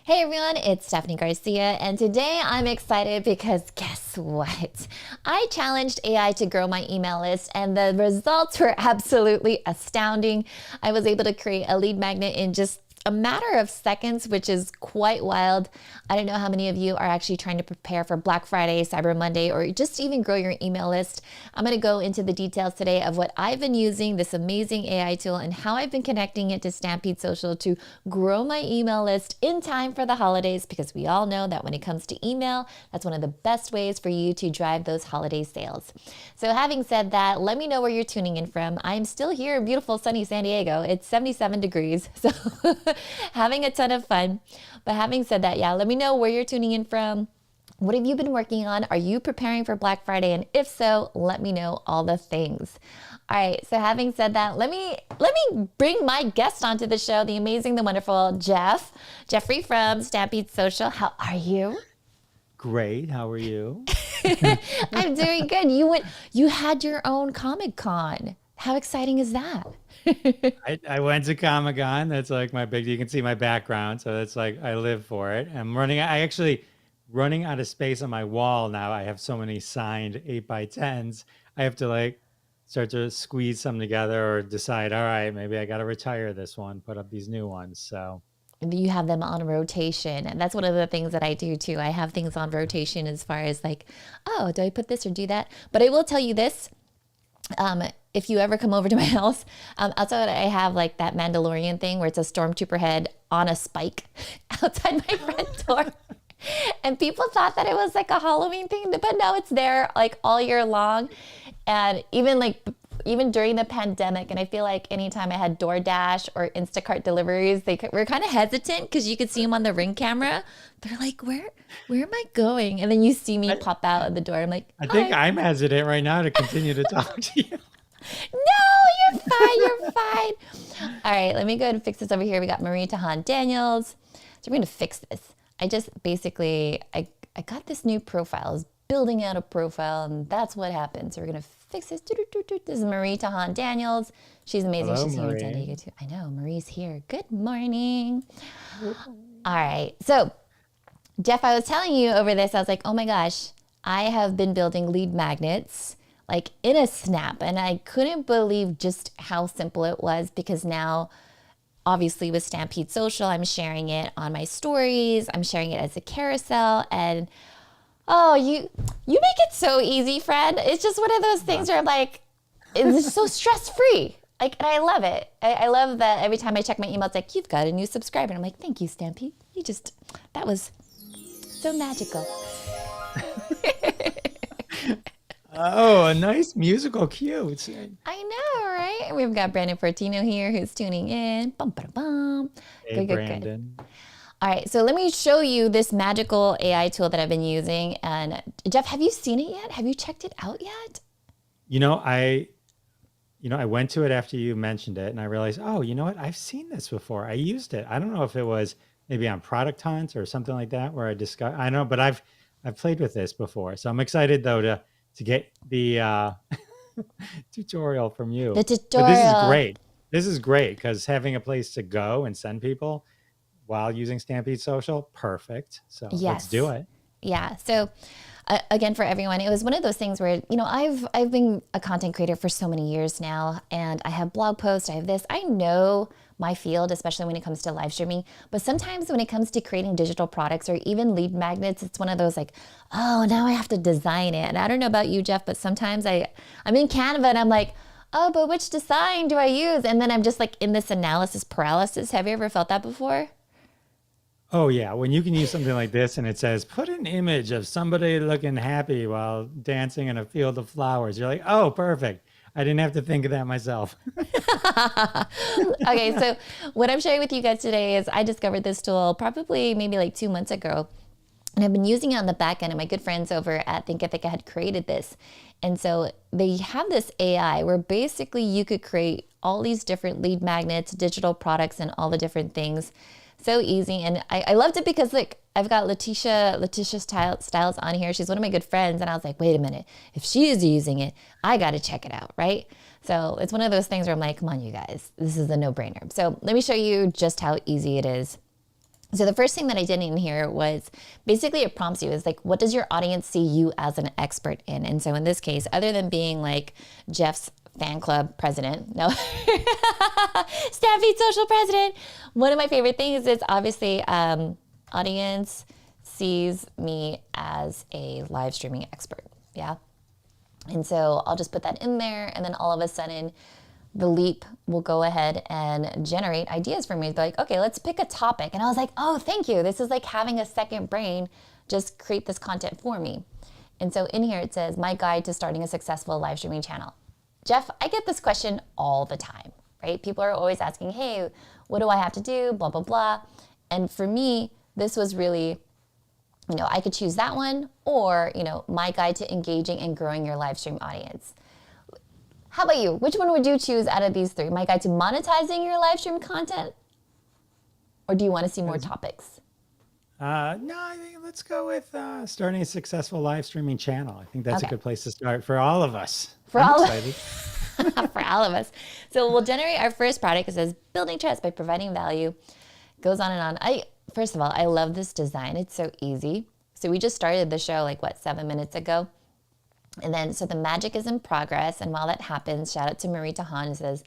Hey everyone, it's Stephanie Garcia, and today I'm excited because guess what? I challenged AI to grow my email list, and the results were absolutely astounding. I was able to create a lead magnet in just a matter of seconds, which is quite wild. I don't know how many of you are actually trying to prepare for Black Friday, Cyber Monday, or just even grow your email list. I'm going to go into the details today of what I've been using, this amazing AI tool, and how I've been connecting it to Stampede Social to grow my email list in time for the holidays, because we all know that when it comes to email, that's one of the best ways for you to drive those holiday sales. So having said that, let me know where you're tuning in from. I'm still here in beautiful sunny San Diego. It's 77 degrees, so having a ton of fun. But having said that, let me know where you're tuning in from. What have you been working on? Are you preparing for Black Friday? And if so, let me know all the things. All right, so having said that, let me bring my guest onto the show, the amazing, the wonderful Jeffrey from Stampede Social. How are you? Great. How are you? I'm doing good. You had your own Comic Con. How exciting is that? I went to Comic-Con. That's like my big, you can see my background. So that's like, I live for it. I actually running out of space on my wall now. I have so many signed 8x10s. I have to like start to squeeze some together or decide, all right, maybe I got to retire this one, put up these new ones. So You have them on rotation, and that's one of the things that I do too. I have things on rotation as far as like, oh, do I put this or do that? But I will tell you this. If you ever come over to my house, outside I have like that Mandalorian thing where it's a stormtrooper head on a spike outside my front door. And people thought that it was like a Halloween thing, but no, it's there like all year long. And even during the pandemic, and I feel like anytime I had DoorDash or Instacart deliveries, they were kind of hesitant because you could see them on the Ring camera. They're like, where am I going? And then you see me pop out of the door. I'm like, I think I'm hesitant right now to continue to talk to you. No, you're fine. You're fine. All right, let me go ahead and fix this over here. We got Marie Tahan Daniels. So we're going to fix this. I just basically, I got this new profile. I was building out a profile, and that's what happened. So we're going to fix this. This is Marie Tahan Daniels. She's amazing. Hello, She's here in Marie. San Diego too. I know, Marie's here. Good morning. All right. So, Jeff, I was telling you over this, I was like, oh my gosh, I have been building lead magnets like in a snap. And I couldn't believe just how simple it was, because now, obviously with Stampede Social, I'm sharing it on my stories. I'm sharing it as a carousel. And oh, you make it so easy, friend. It's just one of those things where I'm like, it's so stress-free. Like, and I love it. I love that every time I check my email, it's like, you've got a new subscriber. And I'm like, thank you, Stampede. That was so magical. Oh, a nice musical cue. I know, right? We've got Brandon Fortino here who's tuning in. Bum, ba, bum. Hey, Good. Brandon. All right, so let me show you this magical AI tool that I've been using. And Jeff, have you seen it yet? Have you checked it out yet? I went to it after you mentioned it and I realized, oh, you know what? I've seen this before. I used it. I don't know if it was maybe on Product Hunt or something like that where I know, but I've played with this before. So I'm excited though to get the tutorial from you. The But this is tutorial. great. This is great because having a place to go and send people while using Stampede Social, perfect. So let's do it. Yeah. So again, for everyone, it was one of those things where, I've been a content creator for so many years now, and I have blog posts, I have this. I know my field, especially when it comes to live streaming. But sometimes when it comes to creating digital products or even lead magnets, it's one of those like, oh, now I have to design it. And I don't know about you, Jeff, but sometimes I'm in Canva and I'm like, oh, but which design do I use? And then I'm just like in this analysis paralysis. Have you ever felt that before? Oh yeah, when you can use something like this and it says, put an image of somebody looking happy while dancing in a field of flowers. You're like, oh, perfect. I didn't have to think of that myself. Okay, so what I'm sharing with you guys today is I discovered this tool probably maybe like 2 months ago. And I've been using it on the back end, and my good friends over at Thinkific had created this. And so they have this AI where basically you could create all these different lead magnets, digital products, and all the different things. So easy. And I loved it because like I've got Letitia Styles on here. She's one of my good friends. And I was like, wait a minute, if she is using it, I got to check it out, right? So it's one of those things where I'm like, come on, you guys, this is a no-brainer. So let me show you just how easy it is. So the first thing that I did in here was basically it prompts you is like, what does your audience see you as an expert in? And so in this case, other than being like Jeff's fan club president, no, Stampede Social president, one of my favorite things is obviously audience sees me as a live streaming expert. Yeah. And so I'll just put that in there, and then all of a sudden the Leap will go ahead and generate ideas for me. Be like, okay, let's pick a topic. And I was like, oh, thank you. This is like having a second brain. Just create this content for me. And so in here it says, my guide to starting a successful live streaming channel. Jeff, I get this question all the time, right? People are always asking, hey, what do I have to do? Blah, blah, blah. And for me, this was really, I could choose that one or, my guide to engaging and growing your live stream audience. How about you? Which one would you choose out of these three? My guide to monetizing your live stream content? Or do you want to see more topics? No, I think let's go with starting a successful live streaming channel. I think that's a good place to start for all of us. For all of us. So we'll generate our first product. It says building trust by providing value. Goes on and on. First of all, I love this design. It's so easy. So we just started the show 7 minutes ago. And then, so the magic is in progress. And while that happens, shout out to Marie Tahan, who says,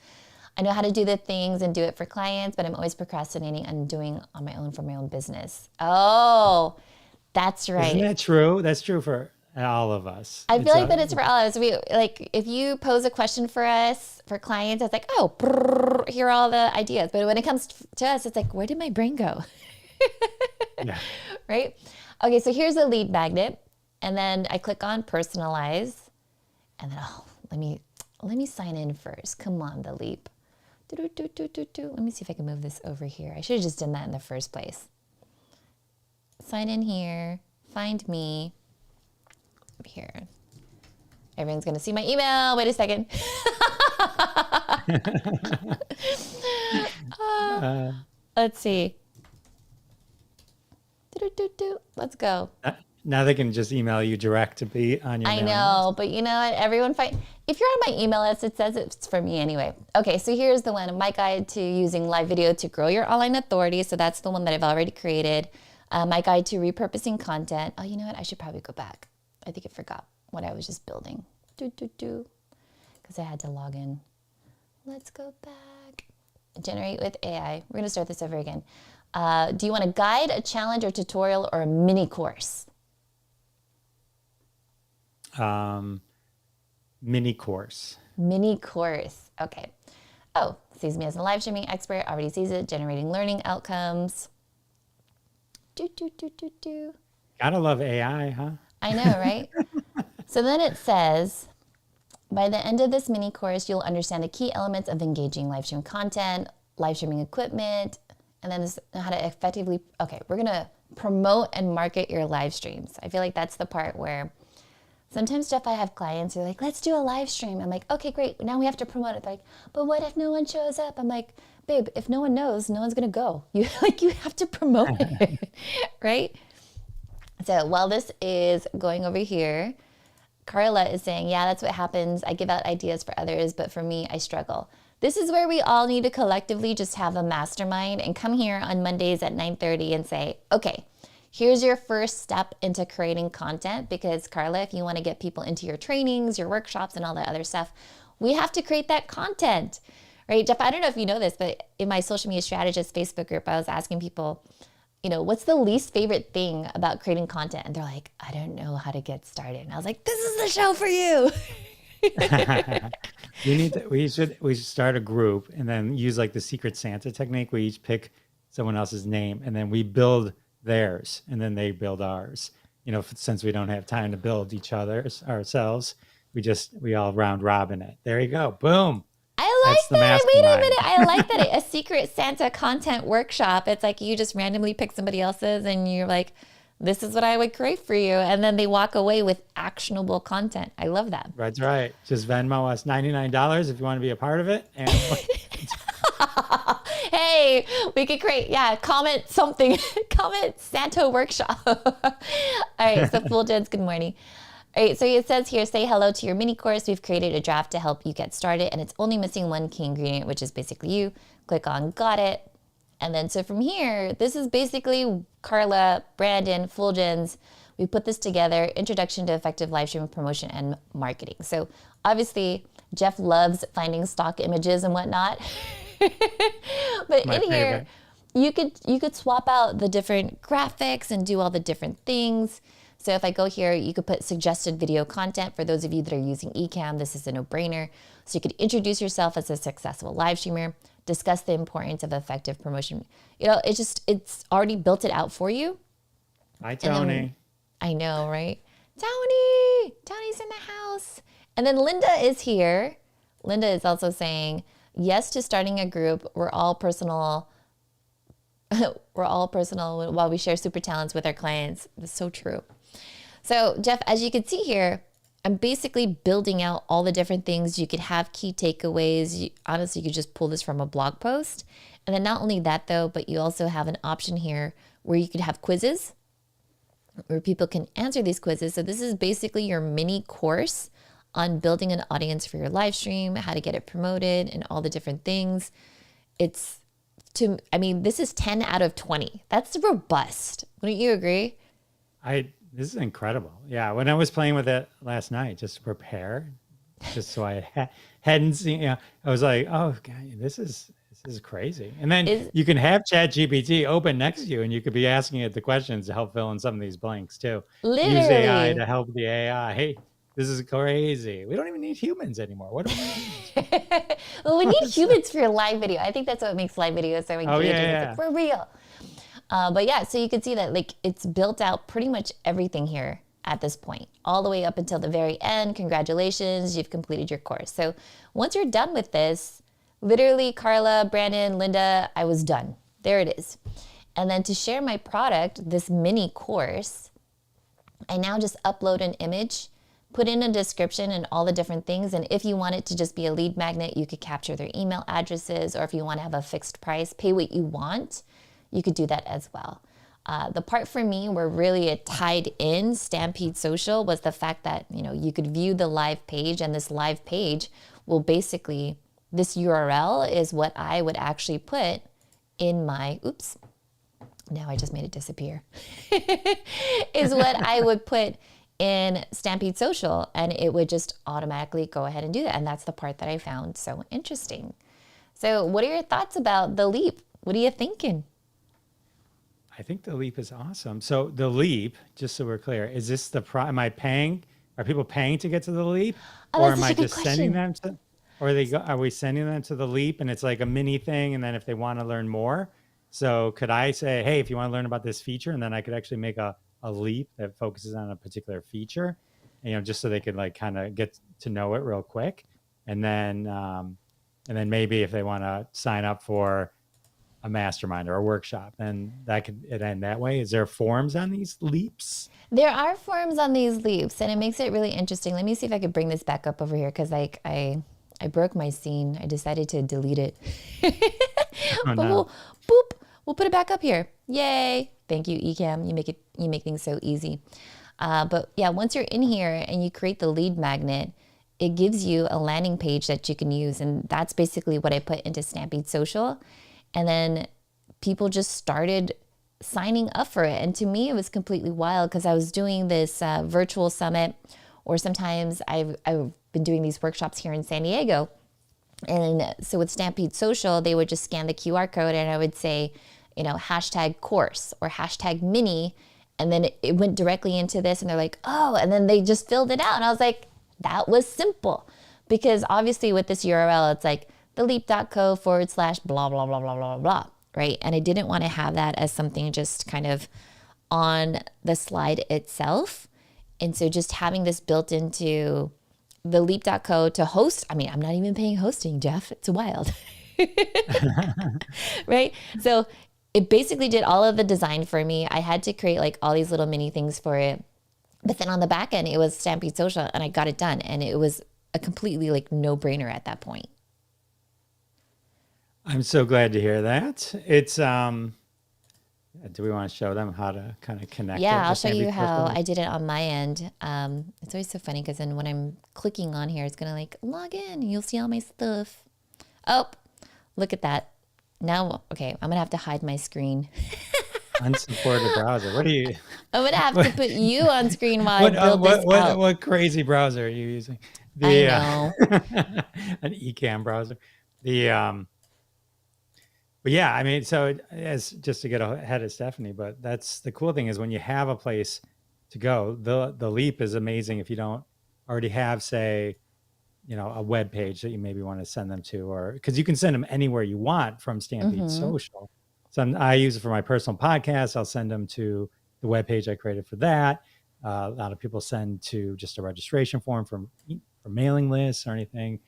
I know how to do the things and do it for clients, but I'm always procrastinating on doing on my own for my own business. Oh, that's right. Isn't that true? That's true for all of us. I feel like that it's for all of us. We if you pose a question for us, for clients, it's like, oh, brrr, here are all the ideas. But when it comes to us, it's like, where did my brain go? Yeah. Right? Okay, so here's the lead magnet. And then I click on personalize, and then let me sign in first. Come on, the Leap. Let me see if I can move this over here. I should have just done that in the first place. Sign in here. Find me. Over here. Everyone's gonna see my email. Wait a second. Let's see. Let's go. Now they can just email you direct to be on your I know, but you know what? Everyone if you're on my email list, it says it's for me anyway. Okay, so here's the one, my guide to using live video to grow your online authority. So that's the one that I've already created. My guide to repurposing content. Oh, you know what? I should probably go back. I think I forgot what I was just building. Because I had to log in. Let's go back. Generate with AI. We're gonna start this over again. Do you want a guide, a challenge, or tutorial, or a mini course? Mini course. Mini course. Okay. Oh, sees me as a live streaming expert. Already sees it. Generating learning outcomes. Gotta love AI, huh? I know, right? So then it says, by the end of this mini course, you'll understand the key elements of engaging live stream content, live streaming equipment, and then how to effectively, okay, we're going to promote and market your live streams. I feel like that's the part where sometimes, Jeff, I have clients who are like, let's do a live stream. I'm like, okay, great. Now we have to promote it. They're like, but what if no one shows up? I'm like, babe, if no one knows, no one's going to go. You have to promote it, right? So while this is going over here, Carla is saying, yeah, that's what happens. I give out ideas for others, but for me, I struggle. This is where we all need to collectively just have a mastermind and come here on Mondays at 9:30 and say, okay, here's your first step into creating content. Because Carla, if you want to get people into your trainings, your workshops, and all that other stuff, we have to create that content, right? Jeff, I don't know if you know this, but in my social media strategist Facebook group, I was asking people, what's the least favorite thing about creating content? And they're like, I don't know how to get started. And I was like, this is the show for you. We should start a group and then use like the Secret Santa technique. We each pick someone else's name and then we build theirs and then they build ours. Since we don't have time to build each other's ourselves, we all round robin it. There you go. Boom. I like that. Wait a minute. I like that. A Secret Santa content workshop. It's like you just randomly pick somebody else's and you're like, this is what I would create for you. And then they walk away with actionable content. I love that. That's right. Just Venmo us $99 if you want to be a part of it. And hey, we could create, comment something. Comment Santa workshop. All right. So Full Jens, good morning. All right, so it says here, say hello to your mini course. We've created a draft to help you get started, and it's only missing one key ingredient, which is basically you. Click on got it, And then so from here, this is basically Carla, Brandon, Fulgens. We put this together, Introduction to Effective Live Stream Promotion and Marketing. So obviously, Jeff loves finding stock images and whatnot. But My in here, favorite. you could swap out the different graphics and do all the different things. So if I go here, you could put suggested video content. For those of you that are using ECAMM, this is a no-brainer. So you could introduce yourself as a successful live streamer, discuss the importance of effective promotion. You know, it's already built it out for you. Hi, Tony. I know, right? Tony's in the house. And then Linda is here. Linda is also saying, yes to starting a group. We're all personal while we share super talents with our clients. That's so true. So Jeff, as you can see here, I'm basically building out all the different things. You could have key takeaways. Honestly, you could just pull this from a blog post. And then not only that though, but you also have an option here where you could have quizzes where people can answer these quizzes. So this is basically your mini course on building an audience for your live stream, how to get it promoted and all the different things. This is 10 out of 20. That's robust. Wouldn't you agree? This is incredible. Yeah, when I was playing with it last night, just to prepare, just so I hadn't seen, I was like, oh, God, this is crazy. And then you can have ChatGPT open next to you, and you could be asking it the questions to help fill in some of these blanks too. Literally. Use AI to help the AI. Hey, this is crazy. We don't even need humans anymore. What do we need? Well, we need humans for your live video. I think that's what makes live videos so engaging. Yeah. It's like, for real. But yeah, so you can see that like it's built out pretty much everything here at this point, all the way up until the very end. Congratulations, you've completed your course. So once you're done with this, literally Carla, Brandon, Linda, I was done. There it is. And then to share my product, this mini course, I now just upload an image, put in a description and all the different things. And if you want it to just be a lead magnet, you could capture their email addresses, or if you want to have a fixed price, pay what you want, you could do that as well. The part for me where really it tied in Stampede Social was the fact that, you could view the live page, and this live page will basically, this URL is what I would actually put in my, oops, now I just made it disappear, is what I would put in Stampede Social, and it would just automatically go ahead and do that. And that's the part that I found so interesting. So what are your thoughts about the leap? What are you thinking? I think the leap is awesome. So the leap, just so we're clear, is this am I paying? Are people paying to get to the leap? Or am I just sending them to, or are we sending them to the leap and it's like a mini thing? And then if they want to learn more, so could I say, hey, if you want to learn about this feature, and then I could actually make a leap that focuses on a particular feature, just so they could like kind of get to know it real quick. And then maybe if they want to sign up for a mastermind or a workshop, and that could end that way. Is there forms on these leaps? There are forms on these leaps, and it makes it really interesting. Let me see if I could bring this back up over here, because like I broke my scene. I decided to delete it. Oh, but no. we'll put it back up here. Yay. Thank you, ECAMM. You make things so easy. But yeah, once you're in here and you create the lead magnet, it gives you a landing page that you can use. And that's basically what I put into Stampede Social. And then people just started signing up for it. And to me, it was completely wild, because I was doing this virtual summit, or sometimes I've been doing these workshops here in San Diego. And so with Stampede Social, they would just scan the QR code, and I would say, hashtag course or hashtag mini. And then it went directly into this, and they're like, oh, and then they just filled it out. And I was like, that was simple, because obviously with this URL, it's like theleap.co/blah, blah, blah, blah, blah, blah, right? And I didn't want to have that as something just kind of on the slide itself. And so just having this built into theleap.co to host, I'm not even paying hosting, Jeff. It's wild. Right? So it basically did all of the design for me. I had to create like all these little mini things for it. But then on the back end, it was Stampede Social, and I got it done. And it was a completely like no-brainer at that point. I'm so glad to hear that. It's do we want to show them how to kind of connect? Yeah, I'll show you how I did it on my end. It's always so funny, because then when I'm clicking on here, it's gonna like log in. You'll see all my stuff. Oh, look at that. Now, okay, I'm gonna have to hide my screen. Unsupported browser. What are you? I'm gonna have to What? put you on screen while I build this out. What crazy browser are you using? I The know. an ECAMM browser. The But yeah, I mean, so as just to get ahead of Stephanie, but that's the cool thing is when you have a place to go, the leap is amazing if you don't already have, say, a web page that you maybe want to send them to, or because you can send them anywhere you want from Stampede Mm-hmm. Social. So I use it for my personal podcast. I'll send them to the web page I created for that. A lot of people send to just a registration form for mailing lists or anything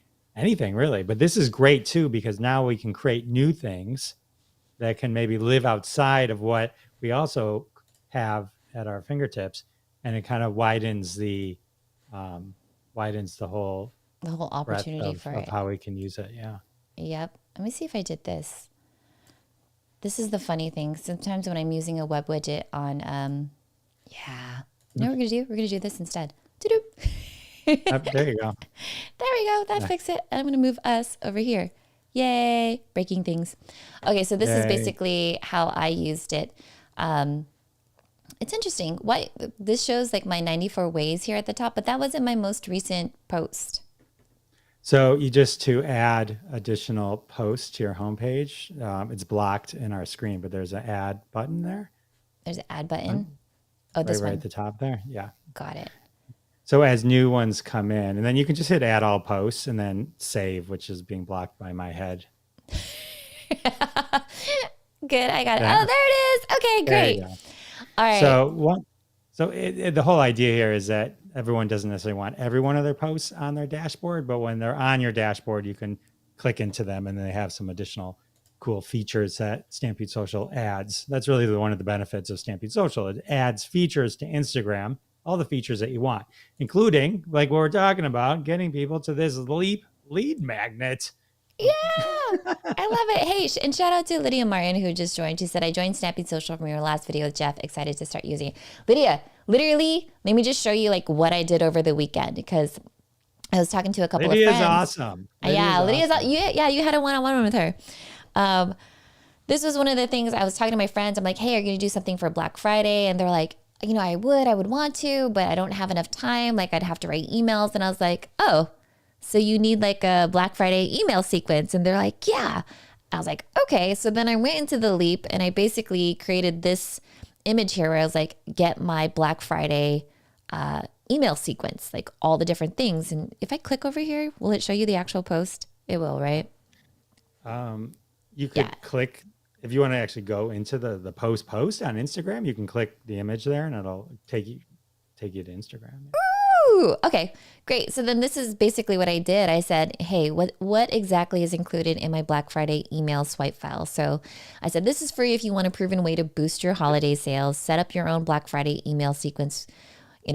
really. But this is great too because now we can create new things that can maybe live outside of what we also have at our fingertips, and it kind of widens the whole The whole breadth opportunity for of it. how we can use it. Yeah. Yep. Let me see if I did this. This is the funny thing. Sometimes when I'm using a web widget on, yeah. You know what we're gonna do? We're gonna do this instead. Doo-doo. There you go. There we go. That Yeah. fixed it. And I'm going to move us over here. Yay. Breaking things. Okay, so this is Yay. basically how I used it. It's interesting. What this shows like my 94 ways here at the top, but that wasn't my most recent post. So you just to add additional posts to your homepage, it's blocked in our screen, but there's an add button there. There's an add button. Oh, this right one. at the top there. Yeah. Got it. So as new ones come in, and then you can just hit add all posts and then save, which is being blocked by my head. Good. I got it. Yeah. Oh, there it is. Okay, great. All right. So the whole idea here is that everyone doesn't necessarily want every one of their posts on their dashboard, but when they're on your dashboard, you can click into them and they have some additional cool features that Stampede Social adds. That's really one of the benefits of Stampede Social. It adds features to Instagram, all the features that you want, including like what we're talking about, getting people to this lead magnet. Yeah, I love it. Hey, and shout out to Lydia Martin who just joined. She said, I joined Stampede Social from your last video with Jeff. Excited to start using it. Lydia, literally, let me just show you like what I did over the weekend because I was talking to a couple Lydia's of friends. awesome. Lydia's awesome. You had a one-on-one with her. This was one of the things I was talking to my friends. I'm like, hey, are you going to do something for Black Friday? And they're like, I would want to, but I don't have enough time. Like I'd have to write emails. And I was like, oh, so you need like a Black Friday email sequence? And they're like, yeah. I was like, okay. So then I went into the Leap and I basically created this image here where I was like, get my Black Friday email sequence, like all the different things. And if I click over here, will it show you the actual post? It will, right? You could click, if you want to actually go into the post on Instagram, you can click the image there and it'll take you to Instagram. Ooh, okay, great. So then this is basically what I did. I said, hey, what exactly is included in my Black Friday email swipe file? So I said, this is free if you want a proven way to boost your holiday sales, set up your own Black Friday email sequence,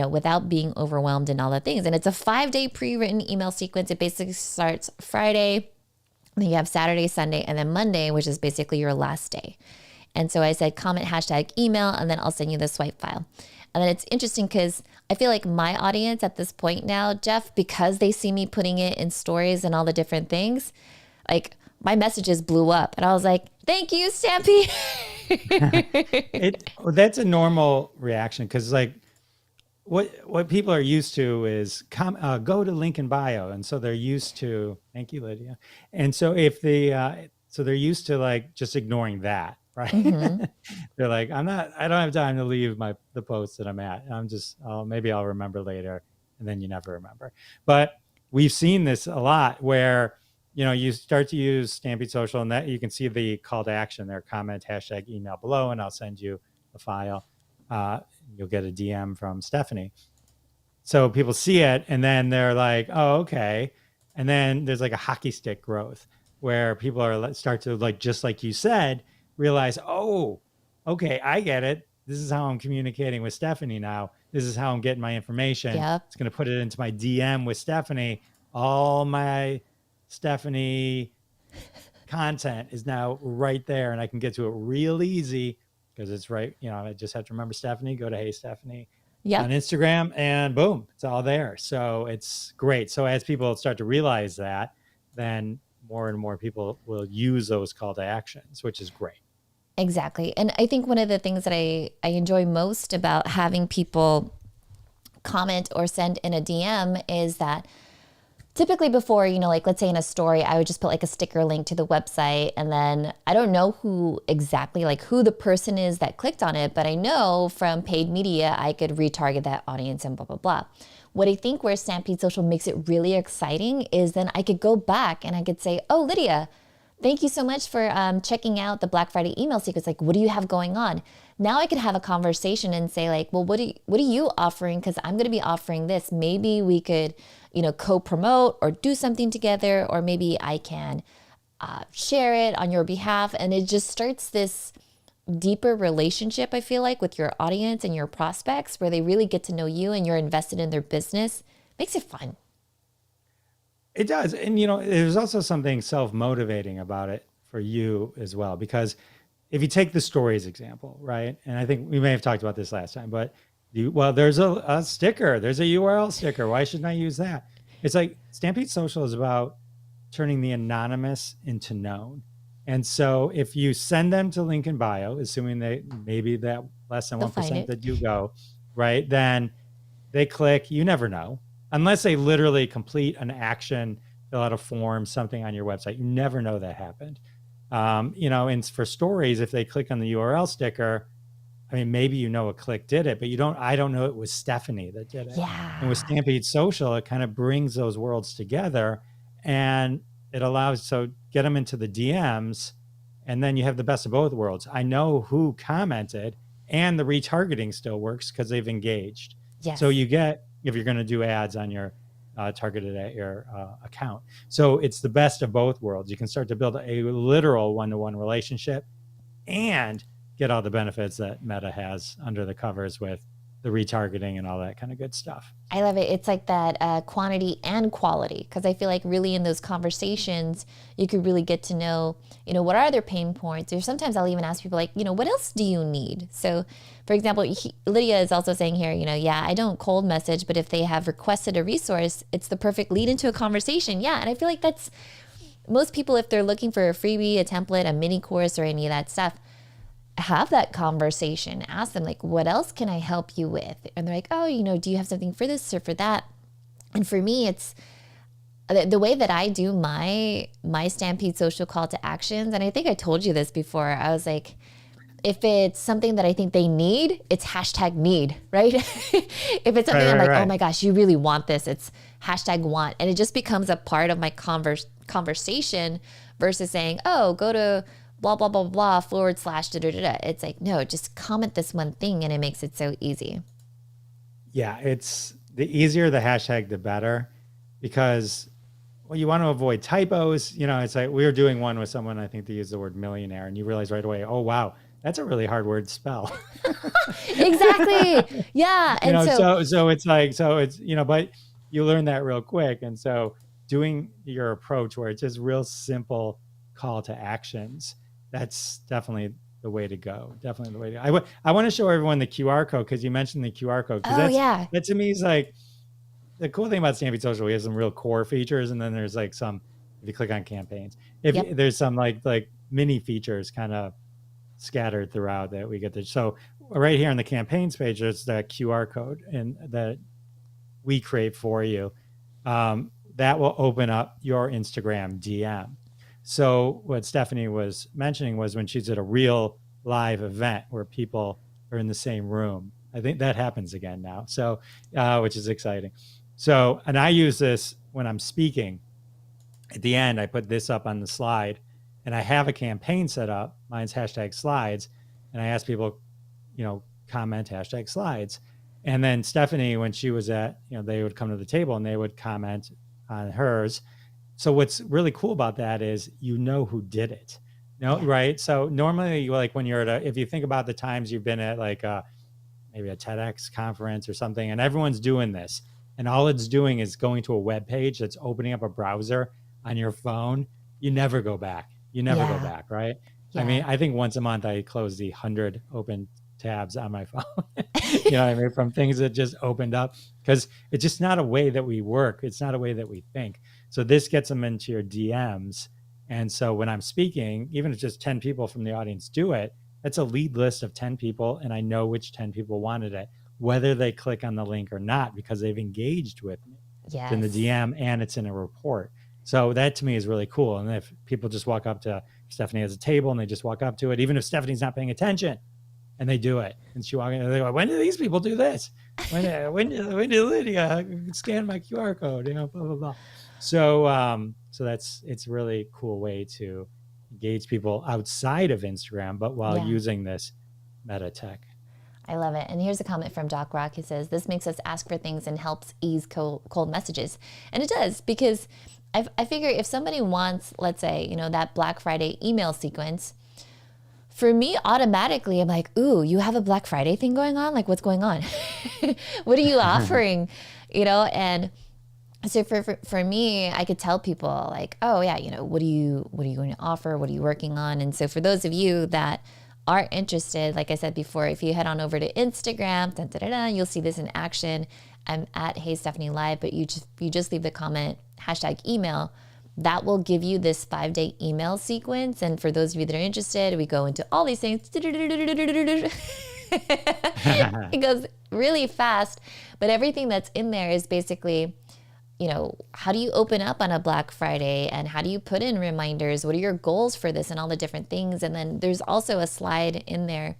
without being overwhelmed and all the things. And it's a 5-day pre-written email sequence. It basically starts Friday, then you have Saturday, Sunday, and then Monday, which is basically your last day. And so I said, comment #email, and then I'll send you the swipe file. And then it's interesting because I feel like my audience at this point now, Jeff, because they see me putting it in stories and all the different things, like my messages blew up. And I was like, thank you, Stampede. That's a normal reaction because like what people are used to is go to link in bio. And so they're used to, thank you, Lydia. And so so they're used to like just ignoring that. Right. Mm-hmm. They're like, I don't have time to leave the post that I'm at. Maybe I'll remember later. And then you never remember. But we've seen this a lot where, you start to use Stampede Social and that you can see the call to action there, comment #email below, and I'll send you a file. You'll get a DM from Stephanie. So people see it and then they're like, oh, okay. And then there's like a hockey stick growth where people start to like, just like you said, realize, oh, okay, I get it. This is how I'm communicating with Stephanie now. This is how I'm getting my information. Yep. It's going to put it into my DM with Stephanie. All my Stephanie content is now right there and I can get to it real easy because it's right. I just have to remember Stephanie, go to Hey Stephanie on Instagram and boom, it's all there. So it's great. So as people start to realize that, then more and more people will use those call to actions, which is great. Exactly. And I think one of the things that I enjoy most about having people comment or send in a DM is that typically before, like let's say in a story, I would just put like a sticker link to the website. And then I don't know who exactly, like who the person is that clicked on it, but I know from paid media, I could retarget that audience and blah, blah, blah. What I think where Stampede Social makes it really exciting is then I could go back and I could say, oh, Lydia, thank you so much for checking out the Black Friday email secrets. Like, what do you have going on? Now I could have a conversation and say like, well, what are you offering? Because I'm going to be offering this. Maybe we could, co-promote or do something together, or maybe I can share it on your behalf. And it just starts this deeper relationship, I feel like, with your audience and your prospects, where they really get to know you and you're invested in their business. Makes it fun. It does. And, there's also something self-motivating about it for you as well, because if you take the stories example, right? And I think we may have talked about this last time, but there's a sticker, there's a URL sticker. Why shouldn't I use that? It's like Stampede Social is about turning the anonymous into known. And so if you send them to link in bio, assuming maybe that less than 1% that do go, right? Then they click, you never know. Unless they literally complete an action, fill out a form, something on your website, you never know that happened. And for stories, if they click on the URL sticker, I mean, maybe a click did it, but I don't know it was Stephanie that did it. Yeah. And with Stampede Social, it kind of brings those worlds together, and it allows, so get them into the DMs, and then you have the best of both worlds. I know who commented, and the retargeting still works because they've engaged. Yes. So you get, if you're going to do ads on your targeted at your account. So it's the best of both worlds. You can start to build a literal one-to-one relationship and get all the benefits that Meta has under the covers with the retargeting and all that kind of good stuff. I love it. It's like that quantity and quality, because I feel like really in those conversations, you could really get to know, what are their pain points? Or sometimes I'll even ask people like, what else do you need? So for example, Lydia is also saying here, yeah, I don't cold message, but if they have requested a resource, it's the perfect lead into a conversation. Yeah. And I feel like that's most people, if they're looking for a freebie, a template, a mini course, or any of that stuff, have that conversation. Ask them like, what else can I help you with? And they're like, oh, do you have something for this or for that? And for me, it's the way that I do my Stampede Social call to actions. And I think I told you this before. I was like, if it's something that I think they need, it's #need, right? If it's something I'm like, oh my gosh, you really want this, it's #want. And it just becomes a part of my conversation versus saying, oh, go to blah, blah, blah, blah, / da. It's like, no, just comment this one thing, and it makes it so easy. Yeah, it's the easier the hashtag, the better, because you want to avoid typos. It's like we were doing one with someone, I think they used the word millionaire, and you realize right away, oh, wow, that's a really hard word to spell. Exactly. Yeah. And so it's like, but you learn that real quick. And so doing your approach where it's just real simple call to actions, that's definitely the way to go. Definitely the way to go. I want to show everyone the QR code, because you mentioned the QR code. That to me is like the cool thing about Stampede Social. We have some real core features, and then there's like some, if you click on campaigns, there's some like mini features kind of scattered throughout that we get there. So right here on the campaigns page, there's that QR code and that we create for you. That will open up your Instagram DM. So what Stephanie was mentioning was when she's at a real live event where people are in the same room. I think that happens again now. So, which is exciting. So, and I use this when I'm speaking. At the end, I put this up on the slide, and I have a campaign set up. Mine's #slides. And I ask people, comment #slides. And then Stephanie, when she was at, they would come to the table and they would comment on hers. So what's really cool about that is who did it, right? So normally, like when you're if you think about the times you've been at like maybe a TEDx conference or something, and everyone's doing this, and all it's doing is going to a web page that's opening up a browser on your phone, you never go back. You never go back, right? Yeah. I mean, I think once a month I close the 100 open tabs on my phone, what I mean, from things that just opened up, because it's just not a way that we work. It's not a way that we think. So this gets them into your DMs, And so when I'm speaking, even if just 10 people from the audience do it, that's a lead list of 10 people. And I know which 10 people wanted it, whether they click on the link or not, because they've engaged with me. It's in the Yes. DM and it's in a report. So that to me is really cool. And if people just walk up to Stephanie has a table and they just walk up to it, even if Stephanie's not paying attention, and they do it, and she walks in and they go, when do these people do this? When did Lydia scan my QR code? You know, blah blah blah. So it's a really cool way to engage people outside of Instagram, but while using this meta tech. I love it. And here's a comment from Doc Rock. He says, this makes us ask for things and helps ease cold messages. And it does, because I figure if somebody wants, let's say, you know, that Black Friday email sequence, for me, automatically, I'm like, ooh, you have a Black Friday thing going on? Like, what's going on? What are you offering? You know, and so for me, I could tell people like, oh yeah, you know, what are you going to offer? What are you working on? And so for those of you that are interested, like I said before, if you head on over to Instagram, you'll see this in action. I'm at Hey Stephanie Live, but you just leave the comment #email. That will give you this 5-day email sequence. And for those of you that are interested, we go into all these things. It goes really fast, but everything that's in there is basically, you know, how do you open up on a Black Friday, and how do you put in reminders? What are your goals for this, and all the different things? And then there's also a slide in there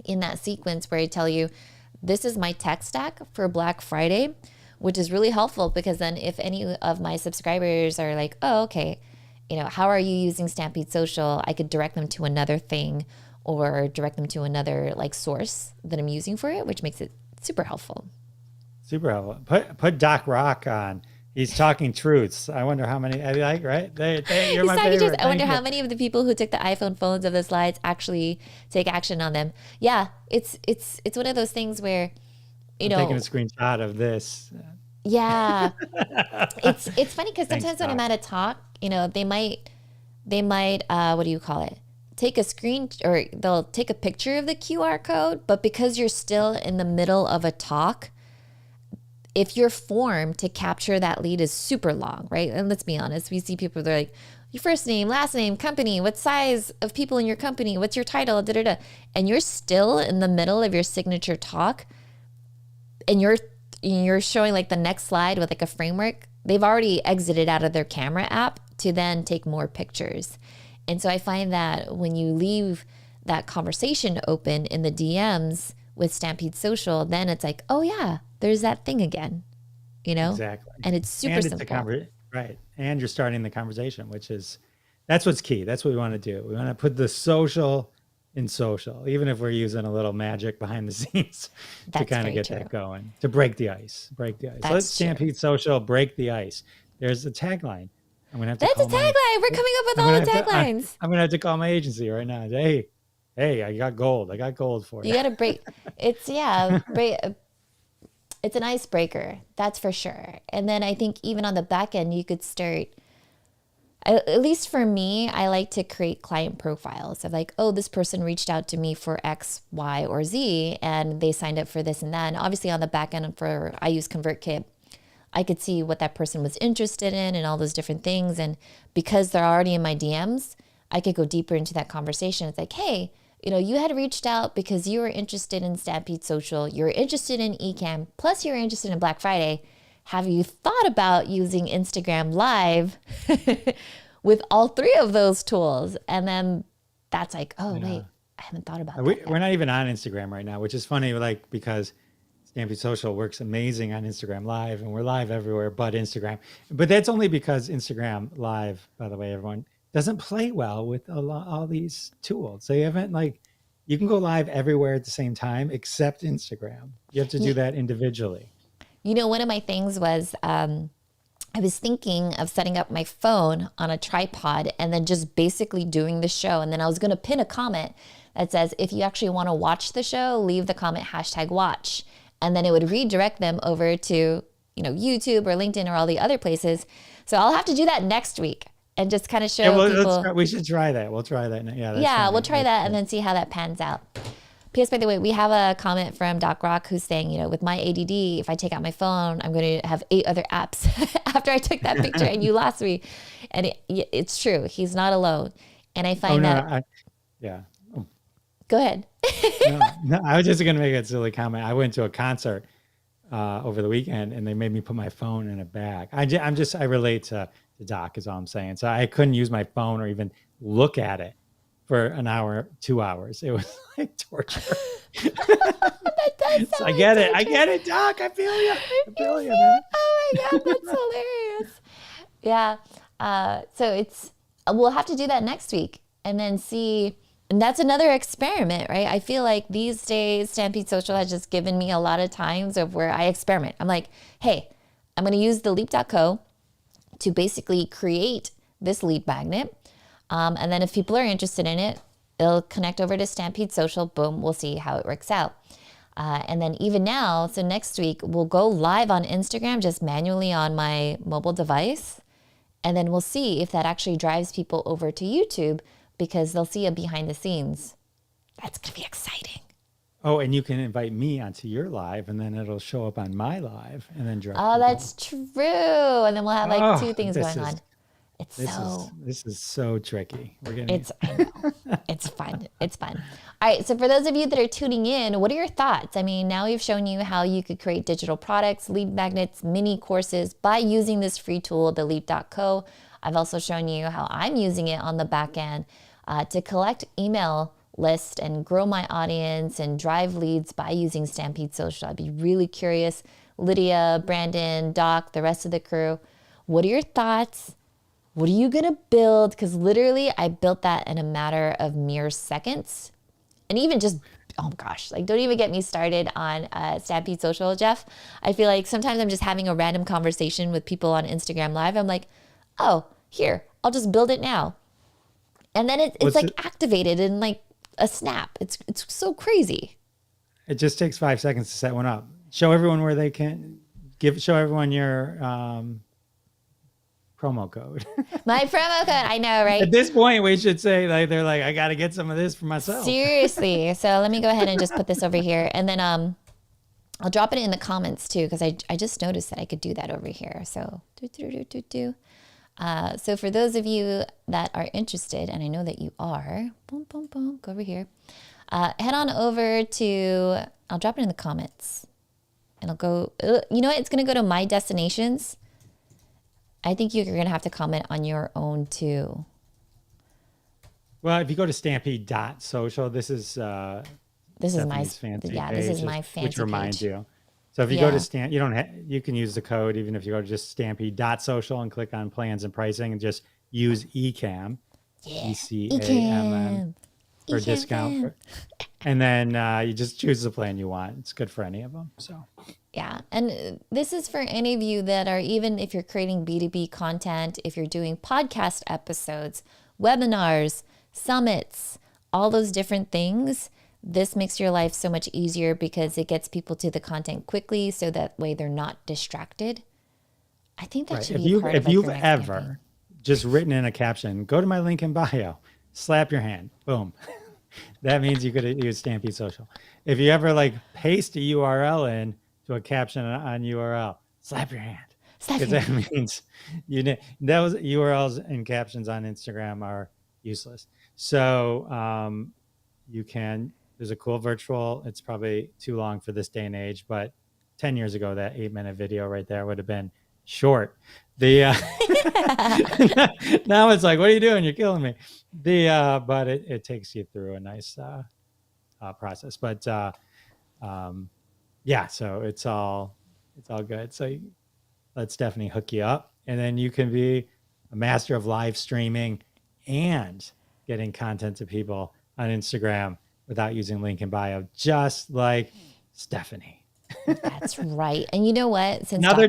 in that sequence where I tell you, this is my tech stack for Black Friday, which is really helpful, because then if any of my subscribers are like, oh, okay, you know, how are you using Stampede Social? I could direct them to another thing, or direct them to another like source that I'm using for it, which makes it super helpful. Super helpful. Put Doc Rock on. He's talking truths. I wonder how many. I like, right? You're my favorite. I wonder how many of the people who took the iPhone photos of the slides actually take action on them. Yeah, it's one of those things where, you know, taking a screenshot of this. Yeah, it's funny because sometimes when I'm at a talk, you know, they might what do you call it? Take a screen, or they'll take a picture of the QR code, but because you're still in the middle of a talk, if your form to capture that lead is super long, right? And let's be honest, we see people, they're like, your first name, last name, company, what size of people in your company, what's your title, and you're still in the middle of your signature talk, and you're showing like the next slide with like a framework. They've already exited out of their camera app to then take more pictures. And so I find that when you leave that conversation open in the DMs with Stampede Social, then it's like, oh yeah, there's that thing again, you know? Exactly. And it's super simple. Right. And you're starting the conversation, that's what's key. That's what we want to do. We want to put the social in social, even if we're using a little magic behind the scenes to kind of get that going, to break the ice. Let's Stampede Social, break the ice. There's a tagline. I'm gonna have to. That's a tagline. We're coming up with all the taglines. I'm gonna have to call my agency right now. Hey, I got gold. I got gold for you. You gotta break. It's it's an icebreaker, that's for sure. And then I think even on the back end, you could start. At least for me, I like to create client profiles of like, oh, this person reached out to me for X, Y, or Z, and they signed up for this and that. And obviously on the back end, I use ConvertKit, I could see what that person was interested in and all those different things. And because they're already in my DMs, I could go deeper into that conversation. It's like, hey, you know, you had reached out because you were interested in Stampede Social, you're interested in ECAMM, plus you're interested in Black Friday. Have you thought about using Instagram Live with all three of those tools? And then that's like, oh, wait, I haven't thought about that. We're not even on Instagram right now, which is funny, like, because Stampede Social works amazing on Instagram Live, and we're live everywhere but Instagram. But that's only because Instagram Live, by the way, everyone, doesn't play well with all these tools. They haven't, like, you can go live everywhere at the same time except Instagram. You have to do that individually. You know, one of my things was I was thinking of setting up my phone on a tripod and then just basically doing the show. And then I was going to pin a comment that says, if you actually want to watch the show, leave the comment #watch. And then it would redirect them over to, you know, YouTube or LinkedIn or all the other places. So I'll have to do that next week and just kind of show people. We should try that. We'll try that. Yeah, we'll try that and then see how that pans out. P.S. By the way, we have a comment from Doc Rock who's saying, with my ADD, if I take out my phone, I'm going to have 8 other apps after I took that picture and you lost me. And it's true. He's not alone. And I find that. Yeah. Oh. Go ahead. No, I was just going to make a silly comment. I went to a concert over the weekend and they made me put my phone in a bag. I relate to Doc is all I'm saying. So I couldn't use my phone or even look at it for an hour, 2 hours. It was like torture. That does So I get it, Doc. I feel you. Man. Oh my God, that's hilarious. Yeah. So we'll have to do that next week and then see. And that's another experiment, right? I feel like these days, Stampede Social has just given me a lot of times of where I experiment. I'm like, hey, I'm going to use the leap.co to basically create this lead magnet. And then if people are interested in it, it'll connect over to Stampede Social. Boom, we'll see how it works out. And then even now, so next week, we'll go live on Instagram just manually on my mobile device. And then we'll see if that actually drives people over to YouTube because they'll see a behind the scenes. That's going to be exciting. Oh, and you can invite me onto your live and then it'll show up on my live and then direct. Oh, that's true. And then we'll have like 2 things going on. This is so tricky. I know. It's fun. It's fun. All right. So for those of you that are tuning in, what are your thoughts? I mean, now we've shown you how you could create digital products, lead magnets, mini courses by using this free tool, the leap.co. I've also shown you how I'm using it on the back end to collect email list and grow my audience and drive leads by using Stampede Social. I'd be really curious. Lydia, Brandon, Doc, the rest of the crew, what are your thoughts? What are you going to build? Because literally I built that in a matter of mere seconds. And even just, oh gosh, like don't even get me started on Stampede Social, Jeff. I feel like sometimes I'm just having a random conversation with people on Instagram Live. I'm like, oh, here, I'll just build it now. And then it's like activated in like a snap. It's so crazy. It just takes 5 seconds to set one up. Show everyone where they can show everyone your promo code. My promo code, I know, right? At this point, we should say they're like, I got to get some of this for myself. Seriously. So let me go ahead and just put this over here. And then I'll drop it in the comments too, because I just noticed that I could do that over here. So so for those of you that are interested, and I know that you are, boom, boom, boom, go over here. Head on over to, I'll drop it in the comments. It'll go, you know what? It's going to go to my destinations. I think you're going to have to comment on your own too. Well, if you go to stampede.social, this is my fancy page, this is my fancy which reminds page. You. So if you go to you can use the code even if you go to just stampede.social and click on plans and pricing and just use ECAMM, ECAMM for discount. And then you just choose the plan you want. It's good for any of them. So yeah. And this is for any of you that are, even if you're creating B2B content, if you're doing podcast episodes, webinars, summits, all those different things, this makes your life so much easier because it gets people to the content quickly so that way they're not distracted. I think that should be part of if you've ever just written in a caption, go to my link in bio, slap your hand, boom. That means you could use Stampede Social. If you ever like paste a URL in to a caption on URL, slap your hand. Because that means those URLs and captions on Instagram are useless. So there's a cool virtual, it's probably too long for this day and age, but 10 years ago, that 8-minute video right there would have been short. Now it's like, what are you doing? You're killing me. But it takes you through a nice process. But so it's all good. So let's definitely hook you up, and then you can be a master of live streaming and getting content to people on Instagram without using link in bio, just like Stephanie. That's right. And you know what? Since I got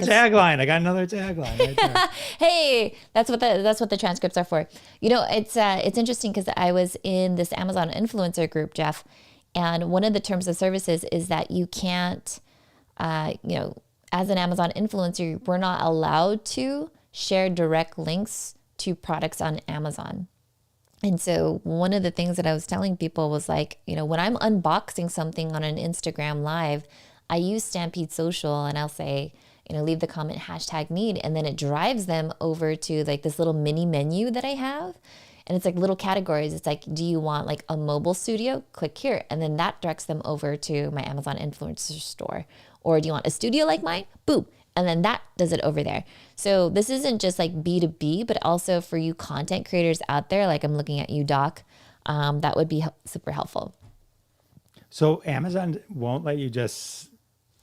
another tagline right there. Hey, that's what the transcripts are for. You know, it's interesting because I was in this Amazon influencer group, Jeff, and one of the terms of services is that you can't, as an Amazon influencer, we're not allowed to share direct links to products on Amazon. And so one of the things that I was telling people was like, when I'm unboxing something on an Instagram live, I use Stampede Social and I'll say, leave the comment #need. And then it drives them over to like this little mini menu that I have. And it's like little categories. It's like, do you want like a mobile studio? Click here. And then that directs them over to my Amazon influencer store. Or do you want a studio like mine? Boom. And then that does it over there. So this isn't just like B2B, but also for you content creators out there, like I'm looking at you, Doc, that would be super helpful. So Amazon won't let you just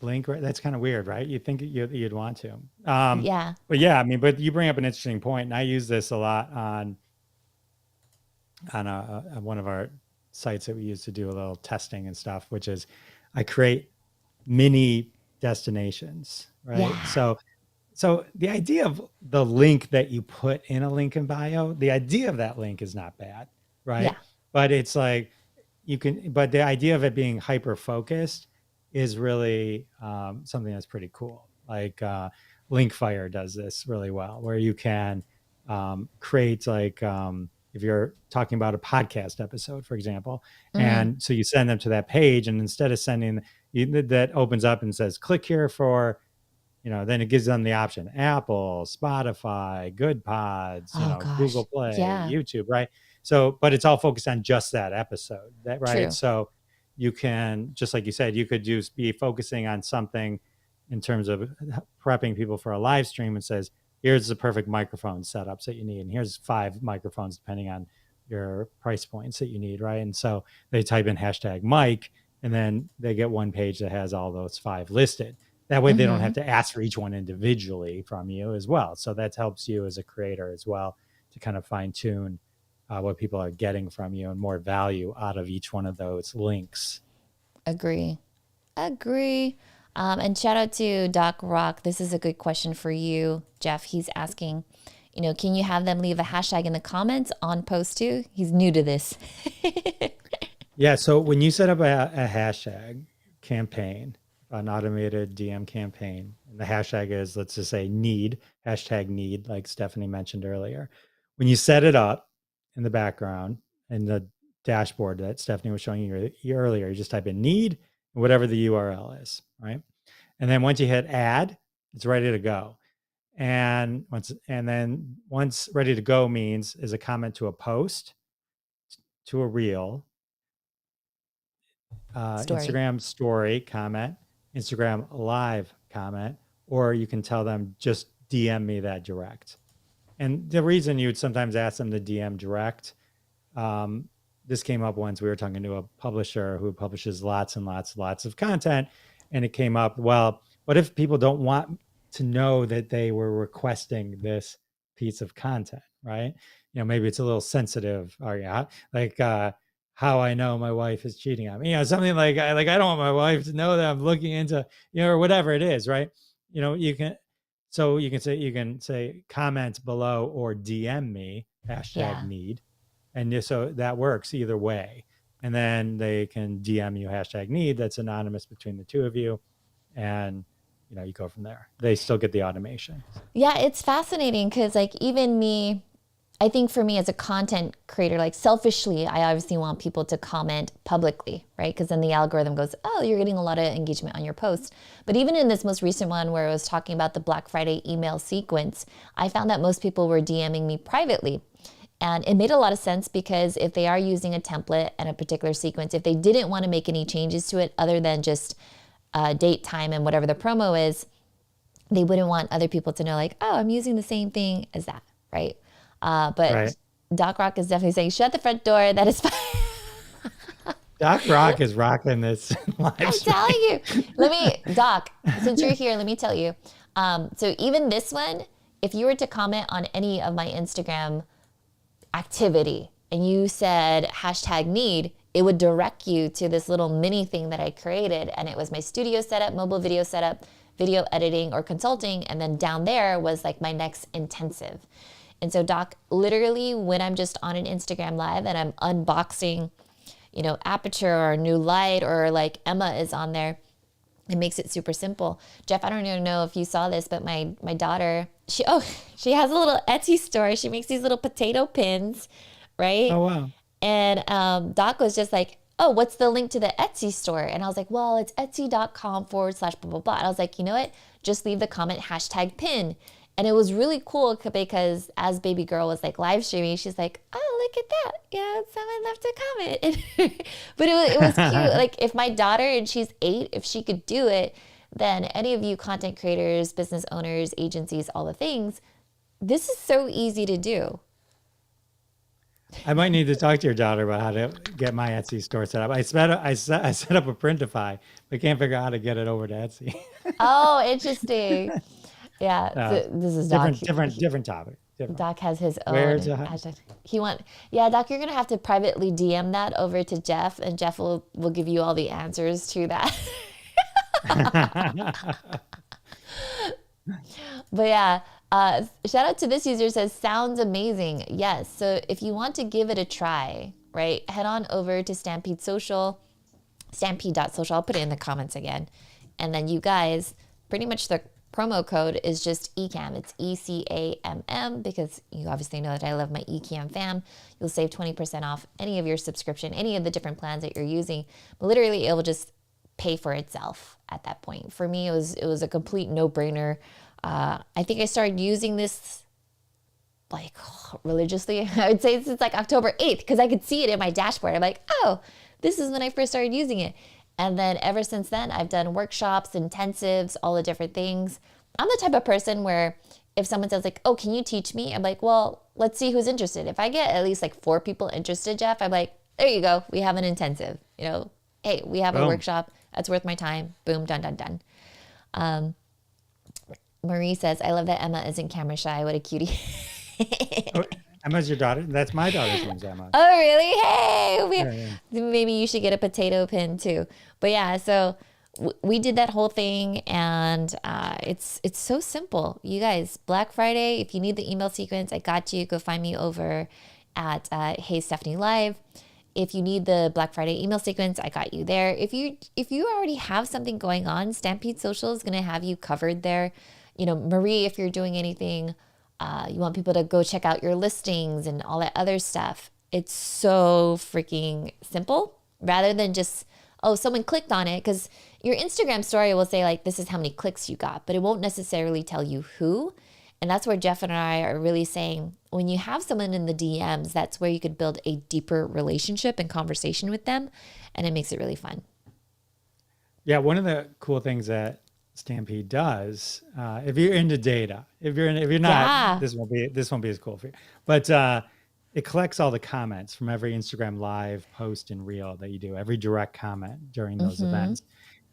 link, right? That's kind of weird, right? You think you'd want to. Yeah. But yeah, I mean, but you bring up an interesting point, and I use this a lot on one of our sites that we use to do a little testing and stuff, which is I create mini destinations, right? Yeah. So the idea of the link that you put in a link in bio, the idea of that link is not bad, right? Yeah. But it's like but the idea of it being hyper focused is really something that's pretty cool. Like Linkfire does this really well, where you can create like if you're talking about a podcast episode, for example, and so you send them to that page, and instead of sending that opens up and says click here for, then it gives them the option Apple, Spotify, Good Pods, Oh Google gosh. Play, Yeah. YouTube, right? So, but it's all focused on just that episode, that right? True. So you can, just like you said, you could just be focusing on something in terms of prepping people for a live stream and says, here's the perfect microphone setups that you need. And here's 5 microphones, depending on your price points that you need, right? And so they type in #mic, and then they get one page that has all those 5 listed. That way they don't have to ask for each one individually from you as well. So that helps you as a creator as well to kind of fine tune what people are getting from you and more value out of each one of those links. Agree. And shout out to Doc Rock. This is a good question for you, Jeff. He's asking, can you have them leave a hashtag in the comments on post too? He's new to this. Yeah. So when you set up a hashtag campaign, an automated DM campaign, and the hashtag is, let's just say need, #need, like Stephanie mentioned earlier. When you set it up in the background in the dashboard that Stephanie was showing you earlier, you just type in need and whatever the URL is, right? And then once you hit add, it's ready to go. And once ready to go means is a comment to a post, to a reel, Instagram story comment, Instagram live comment, or you can tell them just DM me that direct. And the reason you would sometimes ask them to DM direct, this came up once. We were talking to a publisher who publishes lots and lots of content, and it came up, well, what if people don't want to know that they were requesting this piece of content, right? Maybe it's a little sensitive, or like how I know my wife is cheating on me, something like I don't want my wife to know that I'm looking into, or whatever it is, right? You can say comment below or DM me #need, and so that works either way. And then they can DM you #need. That's anonymous between the two of you, and you go from there. They still get the automation. Yeah, it's fascinating because like even me, I think for me as a content creator, like selfishly, I obviously want people to comment publicly, right? Because then the algorithm goes, oh, you're getting a lot of engagement on your post. But even in this most recent one where I was talking about the Black Friday email sequence, I found that most people were DMing me privately. And it made a lot of sense because if they are using a template and a particular sequence, if they didn't want to make any changes to it other than just date, time, and whatever the promo is, they wouldn't want other people to know like, oh, I'm using the same thing as that, right? But right. Doc Rock is definitely saying, shut the front door. That is fine. Doc Rock is rocking this live stream. I'm telling you. Doc, since you're here, let me tell you. So even this one, if you were to comment on any of my Instagram activity and you said #need, it would direct you to this little mini thing that I created. And it was my studio setup, mobile video setup, video editing or consulting. And then down there was like my next intensive. And so Doc, literally when I'm just on an Instagram live and I'm unboxing, Aperture or a new light, or like Emma is on there, it makes it super simple. Jeff, I don't even know if you saw this, but my daughter, she has a little Etsy store. She makes these little potato pins right? Oh, wow. And Doc was just like, oh, what's the link to the Etsy store? And I was like, well, it's etsy.com/blah, blah, blah. And I was like, you know what? Just leave the comment #pin. And it was really cool because as baby girl was like live streaming, she's like, oh, look at that. Yeah, someone left a comment. But it was cute. Like if my daughter, and she's 8, if she could do it, then any of you content creators, business owners, agencies, all the things, this is so easy to do. I might need to talk to your daughter about how to get my Etsy store set up. I set up a Printify, but can't figure out how to get it over to Etsy. Oh, interesting. Yeah, this is Doc. Different topic. Doc has his own Where's hashtag. Doc, you're gonna have to privately DM that over to Jeff, and Jeff will give you all the answers to that. But yeah, shout out to this user, says sounds amazing. Yes, so if you want to give it a try, right, head on over to Stampede Social, stampede.social. I'll put it in the comments again, and then you guys, pretty much the promo code is just ECAMM. It's ECAMM, because you obviously know that I love my ECAMM fam. You'll save 20% off any of your subscription, any of the different plans that you're using. But literally, it will just pay for itself at that point. For me, it was a complete no-brainer. I think I started using this like religiously. I would say since like October 8th, because I could see it in my dashboard. I'm like, oh, this is when I first started using it. And then ever since then, I've done workshops, intensives, all the different things. I'm the type of person where if someone says like, oh, can you teach me? I'm like, well, let's see who's interested. If I get at least like 4 people interested, Jeff, I'm like, there you go. We have an intensive, hey, we have a workshop. That's worth my time. Boom, done, done, done. Marie says, I love that Emma isn't camera shy. What a cutie. Oh, Emma's your daughter? That's my daughter's name's Emma. Oh, really? Hey, Yeah. maybe you should get a potato pin too. But yeah, so we did that whole thing, and it's so simple. You guys, Black Friday, if you need the email sequence, I got you. Go find me over at Hey Stephanie Live. If you need the Black Friday email sequence, I got you there. If you already have something going on, Stampede Social is going to have you covered there. Marie, if you're doing anything, you want people to go check out your listings and all that other stuff. It's so freaking simple, rather than just, oh, someone clicked on it, because your Instagram story will say like, this is how many clicks you got, but it won't necessarily tell you who. And that's where Jeff and I are really saying, when you have someone in the DMs, that's where you could build a deeper relationship and conversation with them. And it makes it really fun. Yeah. One of the cool things that Stampede does, if you're into data, if you're not, this won't be as cool for you, but it collects all the comments from every Instagram live post and reel that you do, every direct comment during those events.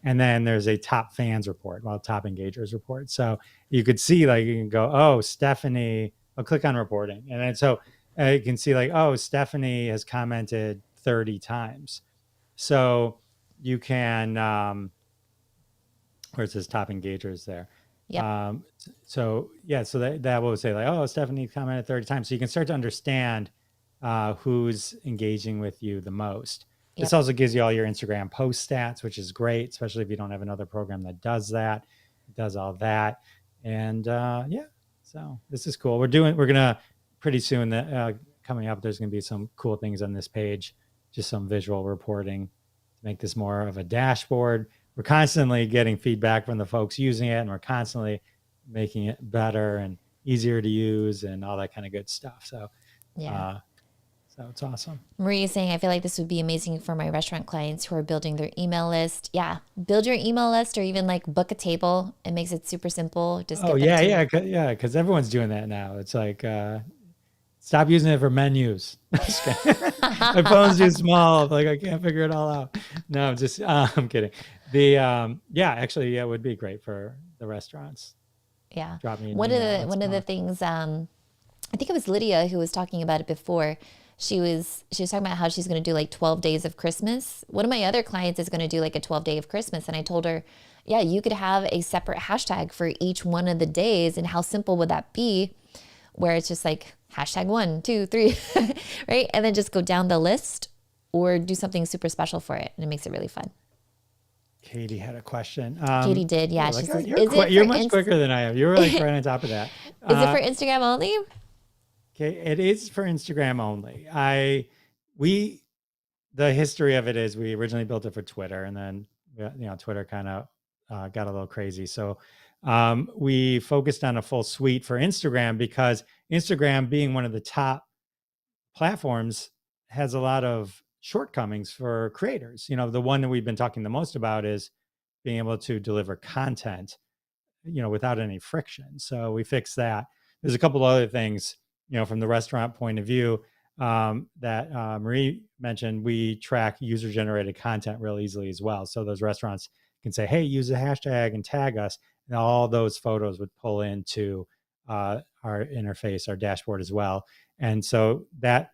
And then there's a top fans report, top engagers report. So you could see, like, you can go, oh, Stephanie, I'll click on reporting. And then so you can see like, oh, Stephanie has commented 30 times. So you can, where it says top engagers there. Yep. So that will say like, oh, Stephanie commented 30 times. So you can start to understand who's engaging with you the most. This also gives you all your Instagram post stats, which is great, especially if you don't have another program that does that. It does all that. And so this is cool. We're gonna pretty soon coming up, there's gonna be some cool things on this page, just some visual reporting to make this more of a dashboard. We're constantly getting feedback from the folks using it, and we're constantly making it better and easier to use and all that kind of good stuff. So so it's awesome. Marie is saying, I feel like this would be amazing for my restaurant clients who are building their email list. Yeah. Build your email list, or even like book a table. It makes it super simple. Just because everyone's doing that now. It's like, stop using it for menus. My phone's too small. Like, I can't figure it all out. No, I'm kidding. It would be great for the restaurants. Yeah. Drop me an one email. of the things, I think it was Lydia who was talking about it before. She was talking about how she's going to do like 12 days of Christmas. One of my other clients is going to do like a 12-day of Christmas. And I told her, yeah, you could have a separate hashtag for each one of the days. And how simple would that be? Where it's just like hashtag 1, 2, 3, right? And then just go down the list, or do something super special for it. And it makes it really fun. Katie had a question. Katie did. Yeah. She says, you're much quicker than I am. You were like right on top of that. Is it for Instagram only? Okay, it is for Instagram only. We the history of it is we originally built it for Twitter, and then Twitter kind of got a little crazy. So we focused on a full suite for Instagram because Instagram, being one of the top platforms, has a lot of shortcomings for creators. The one that we've been talking the most about is being able to deliver content without any friction. So we fixed that. There's a couple other things, from the restaurant point of view, that Marie mentioned. We track user generated content real easily as well. So those restaurants can say, hey, use a hashtag and tag us. And all those photos would pull into our interface, our dashboard as well. And so that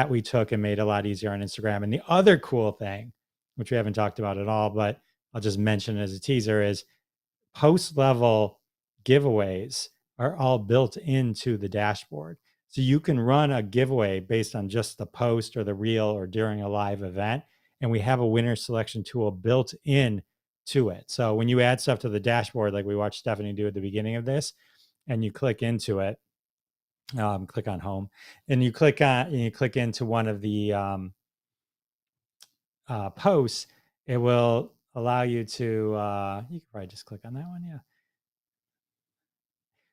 we took and made a lot easier on Instagram. And the other cool thing, which we haven't talked about at all, but I'll just mention as a teaser, is post level giveaways are all built into the dashboard. So you can run a giveaway based on just the post or the reel or during a live event. And we have a winner selection tool built in to it. So when you add stuff to the dashboard, like we watched Stephanie do at the beginning of this, and you click into it, click on home, and you click into one of the posts, it will allow you to, you can probably just click on that one. Yeah.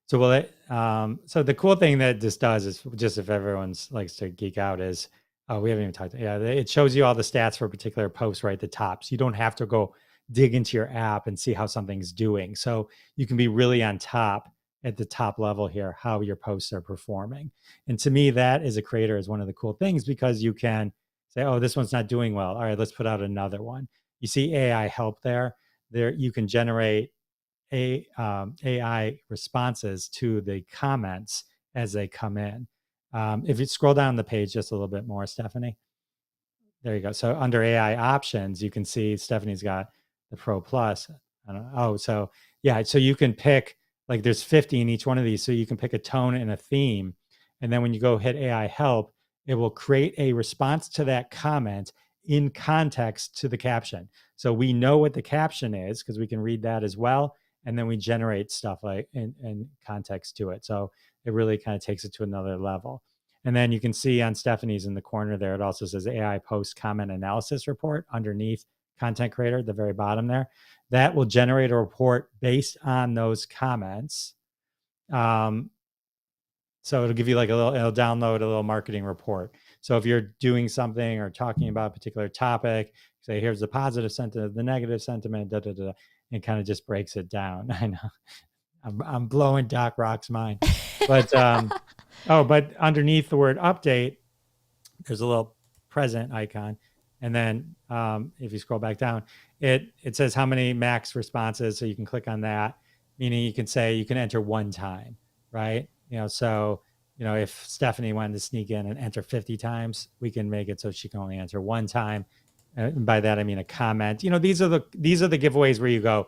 So so the cool thing that this does is, just if everyone's likes to geek out, is we haven't even talked. Yeah, it shows you all the stats for a particular post right at the top. So you don't have to go dig into your app and see how something's doing. So you can be really on top at the top level here, how your posts are performing. And to me, that as a creator is one of the cool things, because you can say, oh, this one's not doing well. All right, let's put out another one. You see AI help there. There you can generate AI responses to the comments as they come in. If you scroll down the page just a little bit more, Stephanie, there you go. So under AI options, you can see Stephanie's got the Pro Plus. I don't know. Oh, so yeah. So you can pick, like, there's 50 in each one of these. So you can pick a tone and a theme. And then when you go hit AI help, it will create a response to that comment in context to the caption. So we know what the caption is because we can read that as well. And then we generate stuff like in context to it. So it really kind of takes it to another level. And then you can see on Stephanie's in the corner there, it also says AI post comment analysis report underneath content creator at the very bottom there. That will generate a report based on those comments. So it'll give you like it'll download a little marketing report. So if you're doing something or talking about a particular topic, say, here's the positive sentiment, the negative sentiment, and kind of just breaks it down. I know I'm blowing Doc Rock's mind, but but underneath the word update, there's a little present icon. And then if you scroll back down, it says how many max responses. So you can click on that, meaning you can say you can enter one time, right? So, if Stephanie wanted to sneak in and enter 50 times, we can make it so she can only enter one time. And by that, I mean a comment. These are the giveaways where you go,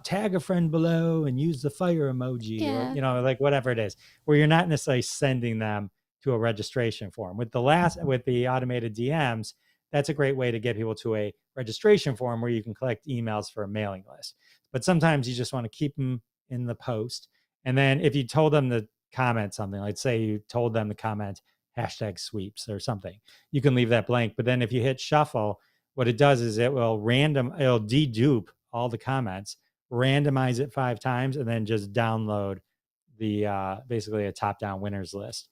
tag a friend below and use the fire emoji, or, like whatever it is, where you're not necessarily sending them to a registration form. With the automated DMs, that's a great way to get people to a registration form where you can collect emails for a mailing list. But sometimes you just want to keep them in the post. And then if you told them to comment something, like say you told them to comment hashtag sweeps or something, you can leave that blank. But then if you hit shuffle, what it does is it'll dedupe all the comments, randomize it 5 times, and then just download the basically a top-down winners list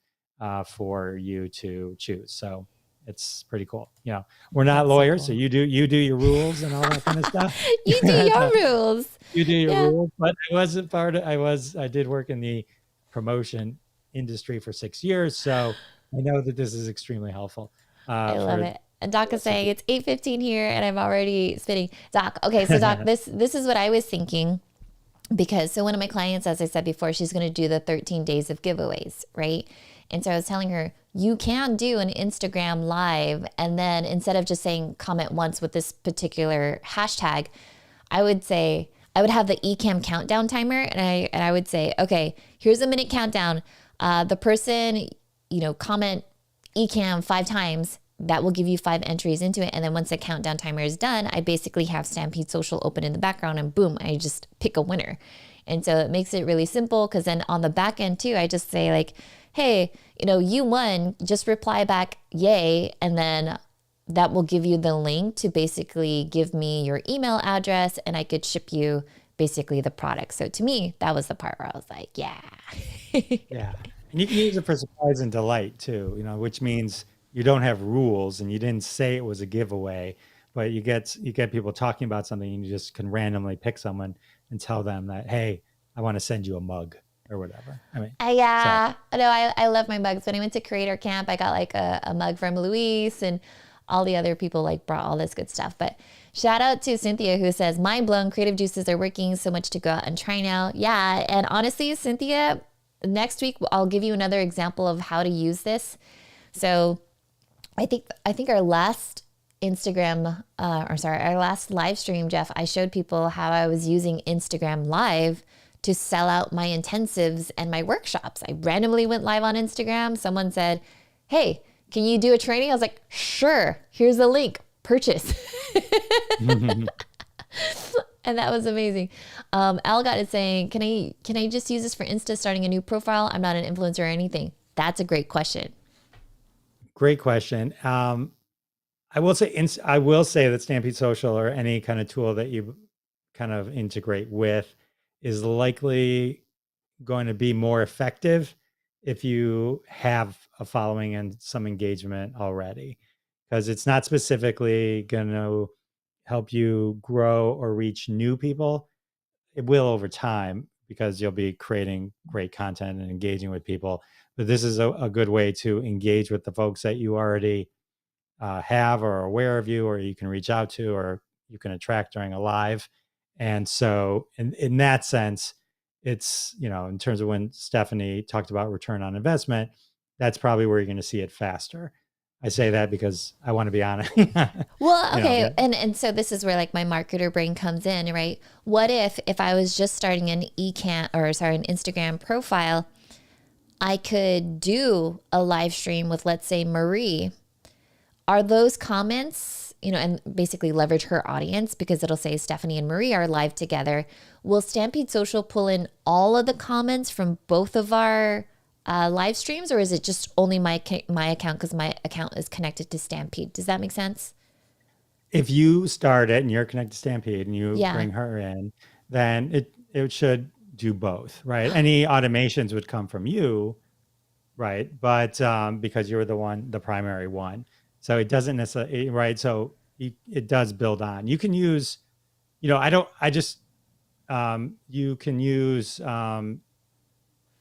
for you to choose. So it's pretty cool. We're not lawyers, so you do your rules and all that kind of stuff. You do your rules. You do your rules. But I wasn't part of. I did work in the promotion industry for 6 years, so I know that this is extremely helpful. I love it. And Doc is saying it's 8:15 here, and I'm already spinning. Doc, okay, so Doc, this is what I was thinking, because one of my clients, as I said before, she's going to do the 13 days of giveaways, right? And so I was telling her, you can do an Instagram live, and then instead of just saying comment once with this particular hashtag, I would have the ECAMM countdown timer, and I would say, okay, here's a minute countdown. The person, comment ECAMM 5 times. That will give you 5 entries into it. And then once the countdown timer is done, I basically have Stampede Social open in the background, and boom, I just pick a winner. And so it makes it really simple, because then on the back end too, I just say like, hey, you won, just reply back, yay. And then that will give you the link to basically give me your email address and I could ship you basically the product. So to me, that was the part where I was like, yeah. Yeah. And you can use it for surprise and delight too, which means you don't have rules and you didn't say it was a giveaway, but you get people talking about something and you just can randomly pick someone and tell them that, hey, I want to send you a mug or whatever. I mean, so Yeah, no, I love my mugs. When I went to Creator Camp, I got like a mug from Luis and all the other people like brought all this good stuff. But shout out to Cynthia who says, mind blown, creative juices are working so much to go out and try now. Yeah, and honestly, Cynthia, next week I'll give you another example of how to use this. So I think our last our last live stream, Jeff, I showed people how I was using Instagram Live to sell out my intensives and my workshops. I randomly went live on Instagram. Someone said, hey, can you do a training? I was like, sure, here's the link, purchase. And that was amazing. Al got it saying, can I just use this for Insta starting a new profile? I'm not an influencer or anything. That's a great question. great question. I will say that Stampede Social or any kind of tool that you kind of integrate with is likely going to be more effective if you have a following and some engagement already, because it's not specifically going to help you grow or reach new people. It will over time because you'll be creating great content and engaging with people. But this is a good way to engage with the folks that you already have or are aware of you, or you can reach out to, or you can attract during a live. And so, in that sense, it's, in terms of when Stephanie talked about return on investment, that's probably where you're going to see it faster. I say that because I want to be honest. Well, okay, That, and so this is where like my marketer brain comes in, right? What if I was just starting an an Instagram profile, I could do a live stream with, let's say, Marie. Are those comments, and basically leverage her audience because it'll say Stephanie and Marie are live together. Will Stampede Social pull in all of the comments from both of our live streams, or is it just only my account because my account is connected to Stampede? Does that make sense? if you start it and you're connected to Stampede and you Yeah. bring her in, then it should do both, right? Any automations would come from you, right? But because you're the primary one, so it doesn't necessarily, right? So it does build on. You can use, I don't, I just, you can use,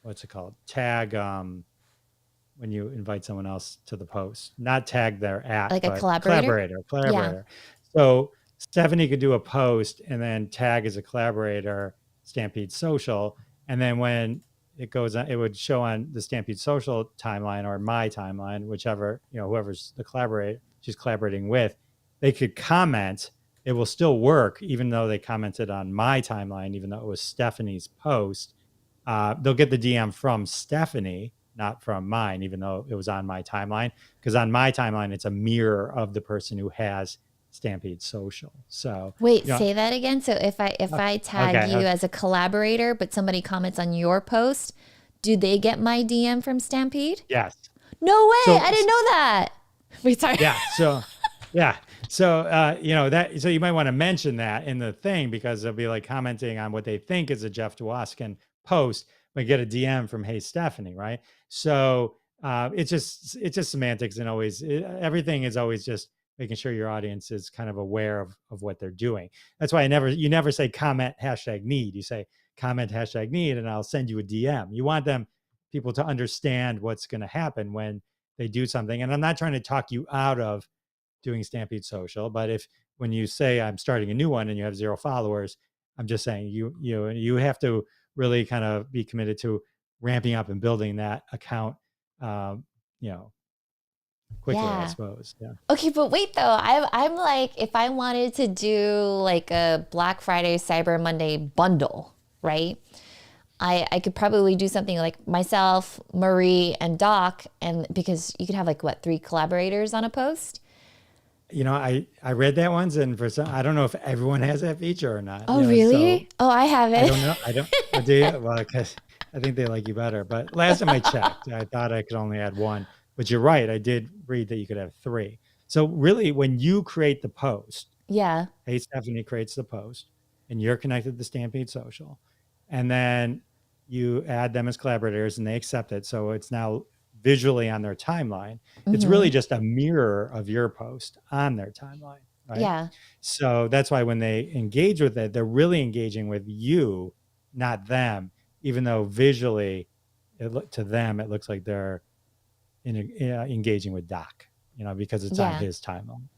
what's it called? Tag, when you invite someone else to the post, not tag their Like a but collaborator? Yeah. collaborator. So Stephanie could do a post and then tag as a collaborator Stampede Social. And then when it goes on, it would show on the Stampede Social timeline or my timeline, whichever, whoever's the collaborate she's collaborating with, they could comment. It will still work, even though they commented on my timeline, even though it was Stephanie's post. They'll get the DM from Stephanie, not from mine, even though it was on my timeline. Because on my timeline, it's a mirror of the person who has Stampede Social. So, Wait, you know, say that again. So if I tag okay, you as a collaborator, but somebody comments on your post, do they get my DM from Stampede? yes. No way. So I didn't know that. Wait, sorry. yeah, so yeah, so that, so you might want to mention that in the thing because they'll be like commenting on what they think is a Jeff Dwoskin post, but get a DM from Hey Stephanie, right? So it's just semantics, and everything is always just making sure your audience is kind of aware of what they're doing. That's why you never say comment #need. You say comment #need, and I'll send you a DM. You want people to understand what's going to happen when they do something. And I'm not trying to talk you out of doing Stampede Social, but if when you say I'm starting a new one and you have 0 followers, I'm just saying you have to really kind of be committed to ramping up and building that account, um, you know, quickly, I Yeah. suppose. Yeah. Okay, but wait though. I'm like, if I wanted to do like a Black Friday, Cyber Monday bundle, right? I could probably do something like myself, Marie, and Doc, and because you could have like what, 3 collaborators on a post? I read that once, and for some, I don't know if everyone has that feature or not. Oh, So really? Oh, I have I it. don't know. I don't. Do you? Well, because I think they like you better. But last time I checked, I thought I could only add one. But you're right. I did read that you could have three. So really, when you create the post, Yeah. Hey Stephanie creates the post, and you're connected to Stampede Social, and then you add them as collaborators, and they accept it. So it's now visually on their timeline. It's really Mm-hmm. just a mirror of your post on their timeline, right? Yeah. So that's why when they engage with it, they're really engaging with you, not them. Even though visually, to them, it looks like they're engaging with Doc, because it's on Yeah. his timeline.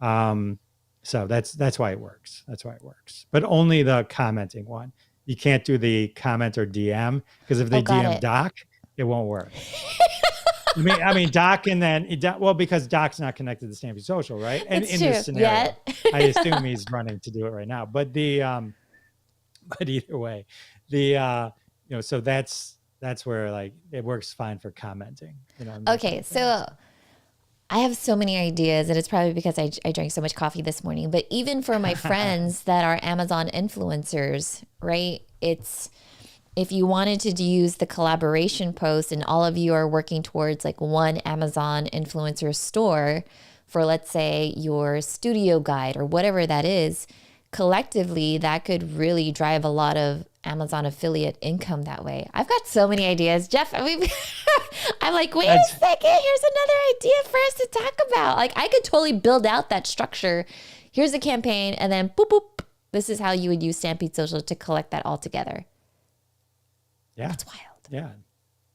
Um, so that's why it works. That's why it works. But only the commenting one. You can't do the comment or DM, because if Oh, they got DM it. Doc, it won't work. I mean, Doc, and then well, because Doc's not connected to Stampede Social, right? And It's in this true. scenario, Yet. I assume he's running to do it right now. But but either way, the so that's where like it works fine for commenting, and that kind Okay, of thing. so I have so many ideas, and it's probably because I drank so much coffee this morning. But even for my friends that are Amazon influencers, right? It's if you wanted to use the collaboration post and all of you are working towards like one Amazon influencer store for, let's say, your studio guide or whatever that is, collectively, that could really drive a lot of Amazon affiliate income that way. I've got so many ideas, Jeff. I'm like, wait a That's second. Here's another idea for us to talk about. Like, I could totally build out that structure. Here's a campaign, and then boop, boop. This is how you would use Stampede Social to collect that all together. Yeah, That's wild. yeah,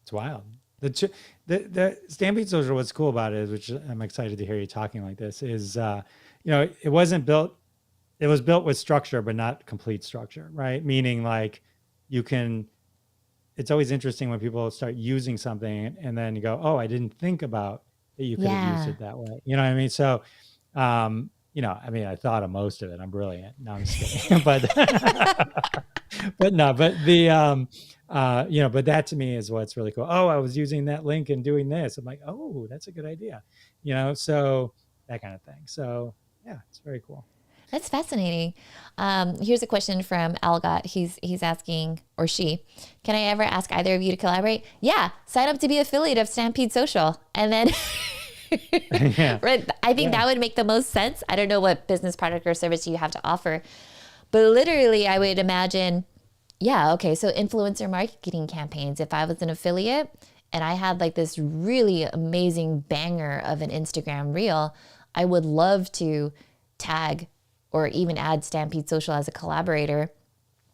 it's wild. The Stampede Social. What's cool about it is, which I'm excited to hear you talking like this, is it wasn't built. It was built with structure, but not complete structure, right? Meaning like you can. It's always interesting when people start using something and then you go, oh, I didn't think about that you could have used Yeah. it that way. You know what I mean? So, I mean, I thought of most of it. I'm brilliant. No, I'm just kidding. But no, but but that to me is what's really cool. Oh, I was using that link and doing this. I'm like, oh, that's a good idea. So that kind of thing. So yeah, it's very cool. That's fascinating. Here's a question from Algot. He's asking, or she, can I ever ask either of you to collaborate? Yeah, sign up to be affiliate of Stampede Social, and then Yeah. right, I think Yeah. that would make the most sense. I don't know what business product or service you have to offer, but literally, I would imagine, yeah, okay, so influencer marketing campaigns. If I was an affiliate and I had like this really amazing banger of an Instagram reel, I would love to tag or even add Stampede Social as a collaborator,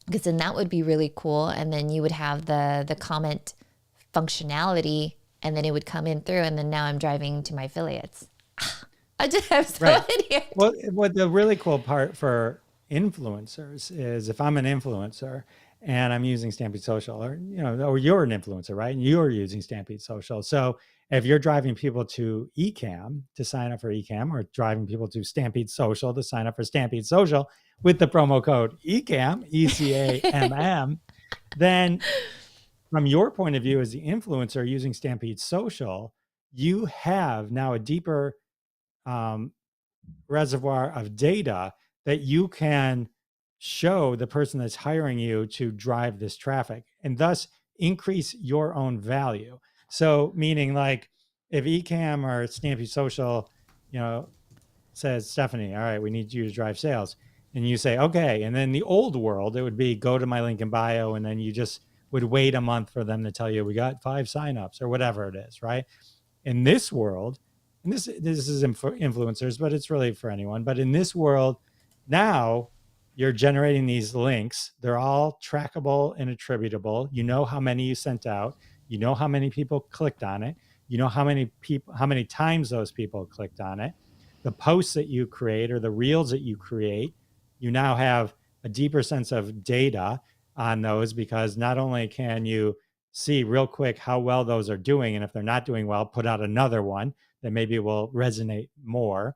because then that would be really cool. And then you would have the comment functionality, and then it would come in through. And then now I'm driving to my affiliates. I just have so Right. many. Well, what the really cool part for influencers is, if I'm an influencer and I'm using Stampede Social, or you're an influencer, right? And you're using Stampede Social. So if you're driving people to ECAMM to sign up for ECAMM, or driving people to Stampede Social to sign up for Stampede Social with the promo code ECAMM, ECAMM, then from your point of view as the influencer using Stampede Social, you have now a deeper um, reservoir of data that you can show the person that's hiring you to drive this traffic, and thus increase your own value. So meaning, like, if ECAMM or Stampede Social, you know, says, Stephanie, all right, we need you to drive sales. And you say, okay. And then the old world, it would be go to my link in bio. And then you just would wait a month for them to tell you, we got 5 signups or whatever it is, right? In this world, and this is for influencers, but it's really for anyone. But in this world, now you're generating these links. They're all trackable and attributable. You know how many you sent out. You know how many people clicked on it. You know how many times those people clicked on it. The posts that you create or the reels that you create, you now have a deeper sense of data on those, because not only can you see real quick how well those are doing, and if they're not doing well, put out another one that maybe will resonate more.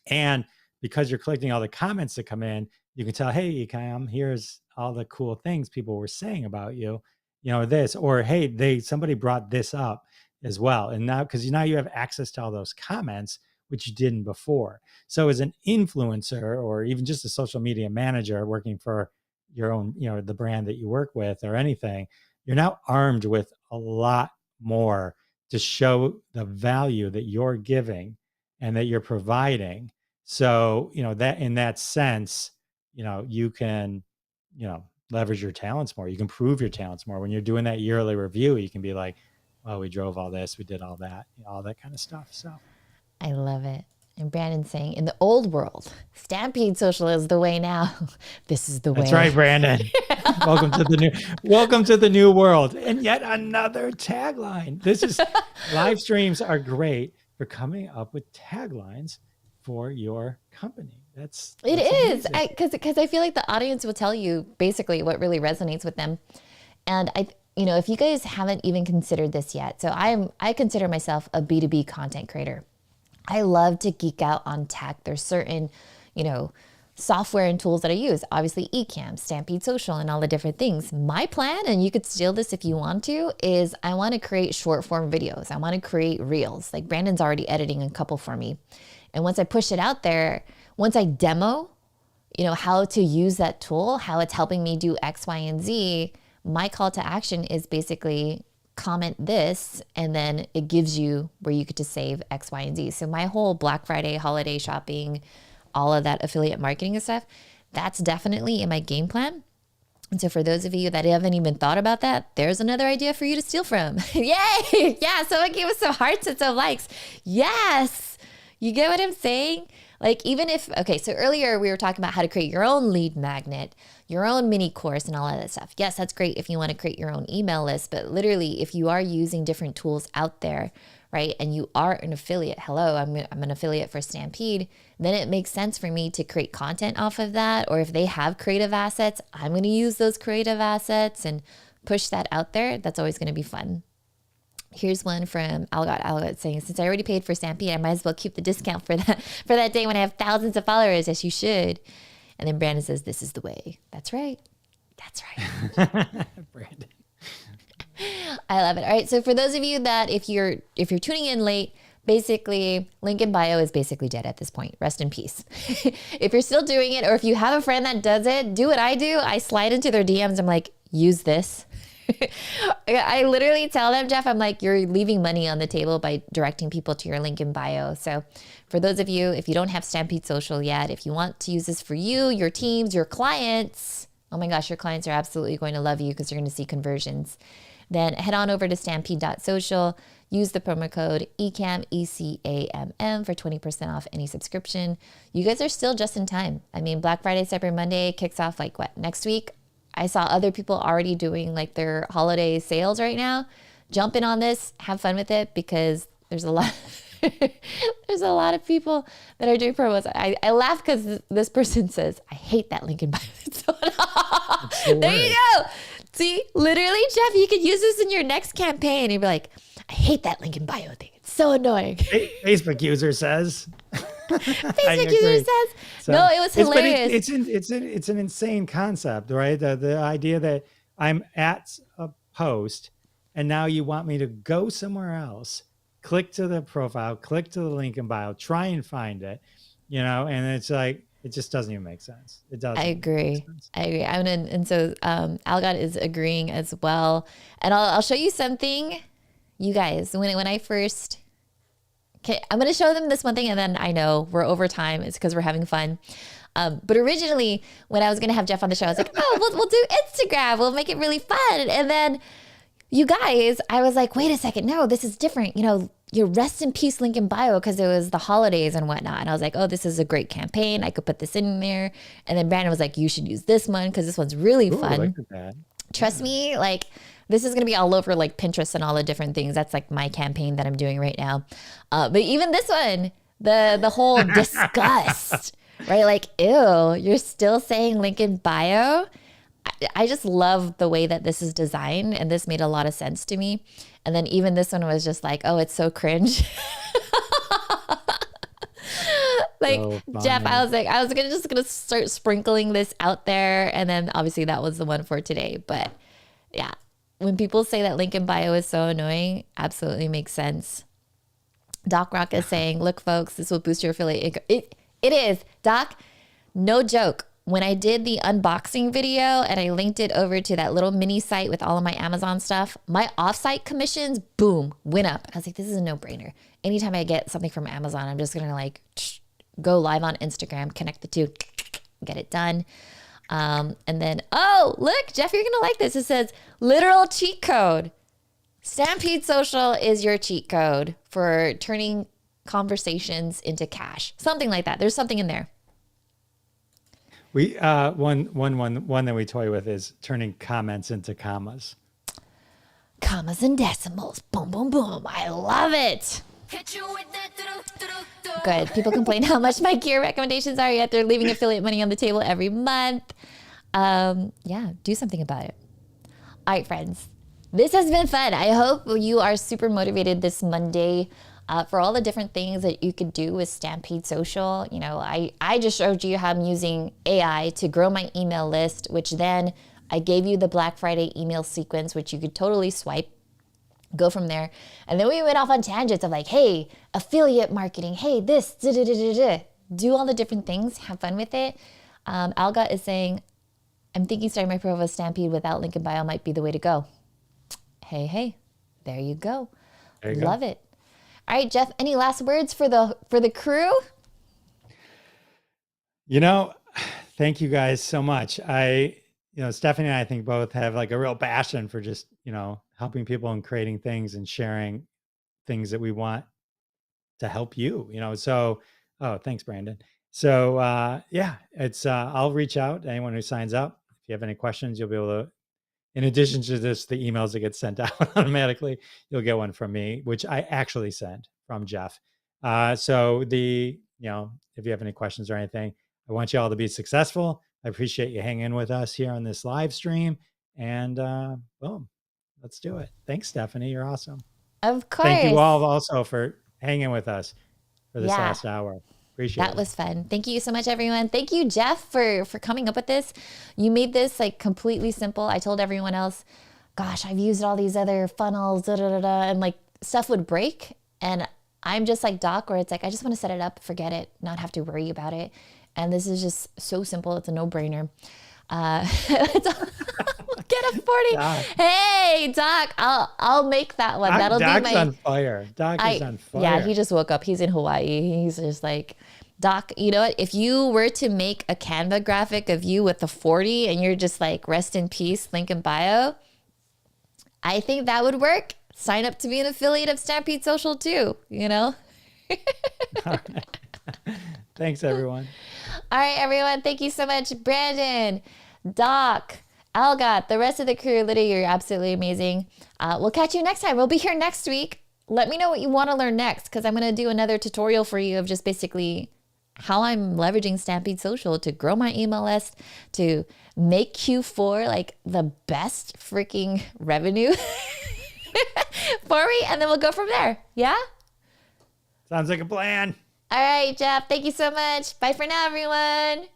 And because you're collecting all the comments that come in, you can tell, hey, ECAMM, here's all the cool things people were saying about you, this, or hey, somebody brought this up as well. And now, because now you have access to all those comments, which you didn't before. So as an influencer, or even just a social media manager working for, your own, the brand that you work with or anything, you're now armed with a lot more to show the value that you're giving and that you're providing. So, that in that sense, you can, leverage your talents more. You can prove your talents more. When you're doing that yearly review, you can be like, well, we drove all this, we did all that, all that kind of stuff. So I love it. And Brandon's saying, in the old world, Stampede Social is the way now. This is the way. That's right, Brandon. welcome to the new world. And yet another tagline. This is live streams are great for coming up with taglines for your company. That's it is, because I feel like the audience will tell you basically what really resonates with them. And if you guys haven't even considered this yet, so I consider myself a B2B content creator. I love to geek out on tech. There's certain, software and tools that I use. Obviously, ECAMM, Stampede Social, and all the different things. My plan, and you could steal this if you want to, is I want to create short form videos. I want to create reels. Like Brandon's already editing a couple for me. And once I push it out there, once I demo, how to use that tool, how it's helping me do X, Y, and Z, my call to action is basically comment this, and then it gives you where you get to save X, Y, and Z. So my whole Black Friday, holiday shopping, all of that affiliate marketing and stuff, that's definitely in my game plan. And so for those of you that haven't even thought about that, there's another idea for you to steal from. Yay! Yeah, someone gave us some hearts and some likes. Yes! You get what I'm saying? Like so earlier we were talking about how to create your own lead magnet, your own mini course and all of that stuff. Yes, that's great if you want to create your own email list, but literally if you are using different tools out there, right, and you are an affiliate, hello, I'm an affiliate for Stampede, then it makes sense for me to create content off of that. Or if they have creative assets, I'm going to use those creative assets and push that out there. That's always going to be fun. Here's one from Algot saying, since I already paid for Stampede, I might as well keep the discount for that day when I have thousands of followers. Yes, you should. And then Brandon says, this is the way. That's right. That's right. Brandon. I love it. All right. So for those of you that if you're tuning in late, basically link in bio is basically dead at this point. Rest in peace. If you're still doing it, or if you have a friend that does it, do what I do. I slide into their DMs. I'm like, use this. I literally tell them, Jeff, I'm like, you're leaving money on the table by directing people to your link in bio. So for those of you, if you don't have Stampede Social yet, if you want to use this for you, your teams, your clients, oh my gosh, your clients are absolutely going to love you because you're going to see conversions. Then head on over to stampede.social, use the promo code ECAMM, ECAMM for 20% off any subscription. You guys are still just in time. I mean, Black Friday, Cyber Monday kicks off next week? I saw other people already doing their holiday sales right now. Jump in on this, have fun with it, because there's a lot there's a lot of people that are doing promos. I laugh because this person says, I hate that link in bio. There you go. See, literally, Jeff, you could use this in your next campaign. You'd be like, I hate that link in bio thing. It's so annoying. Facebook user says. Facebook user says. So, no, it was hilarious. It's an insane concept, right? The idea that I'm at a post and now you want me to go somewhere else, click to the profile, click to the link in bio, try and find it, and it's like, it just doesn't even make sense. It doesn't. I agree. And so Algot is agreeing as well. And I'll show you something, you guys, when I first, okay, I'm going to show them this one thing, and then I know we're over time. It's because we're having fun. But originally, when I was going to have Jeff on the show, I was like, oh, we'll do Instagram. We'll make it really fun. And then you guys, I was like, wait a second. No, this is different. Your rest in peace link in bio, because it was the holidays and whatnot. And I was like, oh, this is a great campaign. I could put this in there. And then Brandon was like, you should use this one because this one's really fun. I like that. Trust me, this is going to be all over Pinterest and all the different things. That's my campaign that I'm doing right now. But even this one, the whole disgust, right? Ew, you're still saying link in bio. I just love the way that this is designed, and this made a lot of sense to me. And then even this one was just oh, it's so cringe. So Jeff, I was just gonna start sprinkling this out there, and then obviously that was the one for today. But yeah, when people say that link in bio is so annoying, absolutely makes sense. Doc Rock is saying, look, folks, this will boost your affiliate. It is, Doc, no joke. when I did the unboxing video and I linked it over to that little mini site with all of my Amazon stuff, my offsite commissions, boom, went up. I was like, this is a no-brainer. Anytime I get something from Amazon, I'm just going to like go live on Instagram, connect the two, get it done. And then, oh, look, Jeff, you're going to like this. It says literal cheat code. Stampede Social is your cheat code for turning conversations into cash. Something like that. There's something in there. We one that we toy with is turning comments into commas. Commas and decimals. Boom, boom, boom. I love it. Good. People complain how much my gear recommendations are, yet they're leaving affiliate money on the table every month. Yeah, do something about it. All right, friends. This has been fun. I hope you are super motivated this Monday for all the different things that you could do with Stampede Social. You know, I just showed you how I'm using AI to grow my email list, which then I gave you the Black Friday email sequence, which you could totally swipe, go from there. And then we went off on tangents of like, hey, affiliate marketing, hey, this, do all the different things, have fun with it. Alga is saying, I'm thinking starting my profile with Stampede without link in bio might be the way to go. Hey, there you go. Love it. All right, Jeff, any last words for the crew? You know, thank you guys so much. Stephanie and I think both have like a real passion for just, helping people and creating things and sharing things that we want to help you, so, oh, thanks, Brandon. So, I'll reach out to anyone who signs up. If you have any questions, you'll be able to, in addition to this, the emails that get sent out automatically, you'll get one from me, which I actually send from Jeff. If you have any questions or anything, I want you all to be successful. I appreciate you hanging with us here on this live stream. And boom, let's do it. Thanks, Stephanie. You're awesome. Of course. Thank you all also for hanging with us for this last hour. Appreciate it. That was fun. Thank you so much, everyone. Thank you, Jeff, for coming up with this. You made this like completely simple. I told everyone else, gosh, I've used all these other funnels, and like stuff would break. And I'm just like Doc, where it's like, I just want to set it up, forget it, not have to worry about it. And this is just so simple. It's a no-brainer. Get a 40. Doc. Hey, Doc, I'll make that one. That'll Doc's be my on fire. Doc is on fire. Yeah, he just woke up. He's in Hawaii. He's just like, Doc, you know what? If you were to make a Canva graphic of you with the 40 and you're just like, rest in peace, link in bio, I think that would work. Sign up to be an affiliate of Stampede Social too, All right. Thanks, everyone. All right, everyone. Thank you so much. Brandon, Doc, Algot, the rest of the crew. Literally, you're absolutely amazing. We'll catch you next time. We'll be here next week. Let me know what you want to learn next, because I'm going to do another tutorial for you of just basically how I'm leveraging Stampede Social to grow my email list, to make Q4 like the best freaking revenue for me. And then we'll go from there. Yeah? Sounds like a plan. All right, Jeff. Thank you so much. Bye for now, everyone.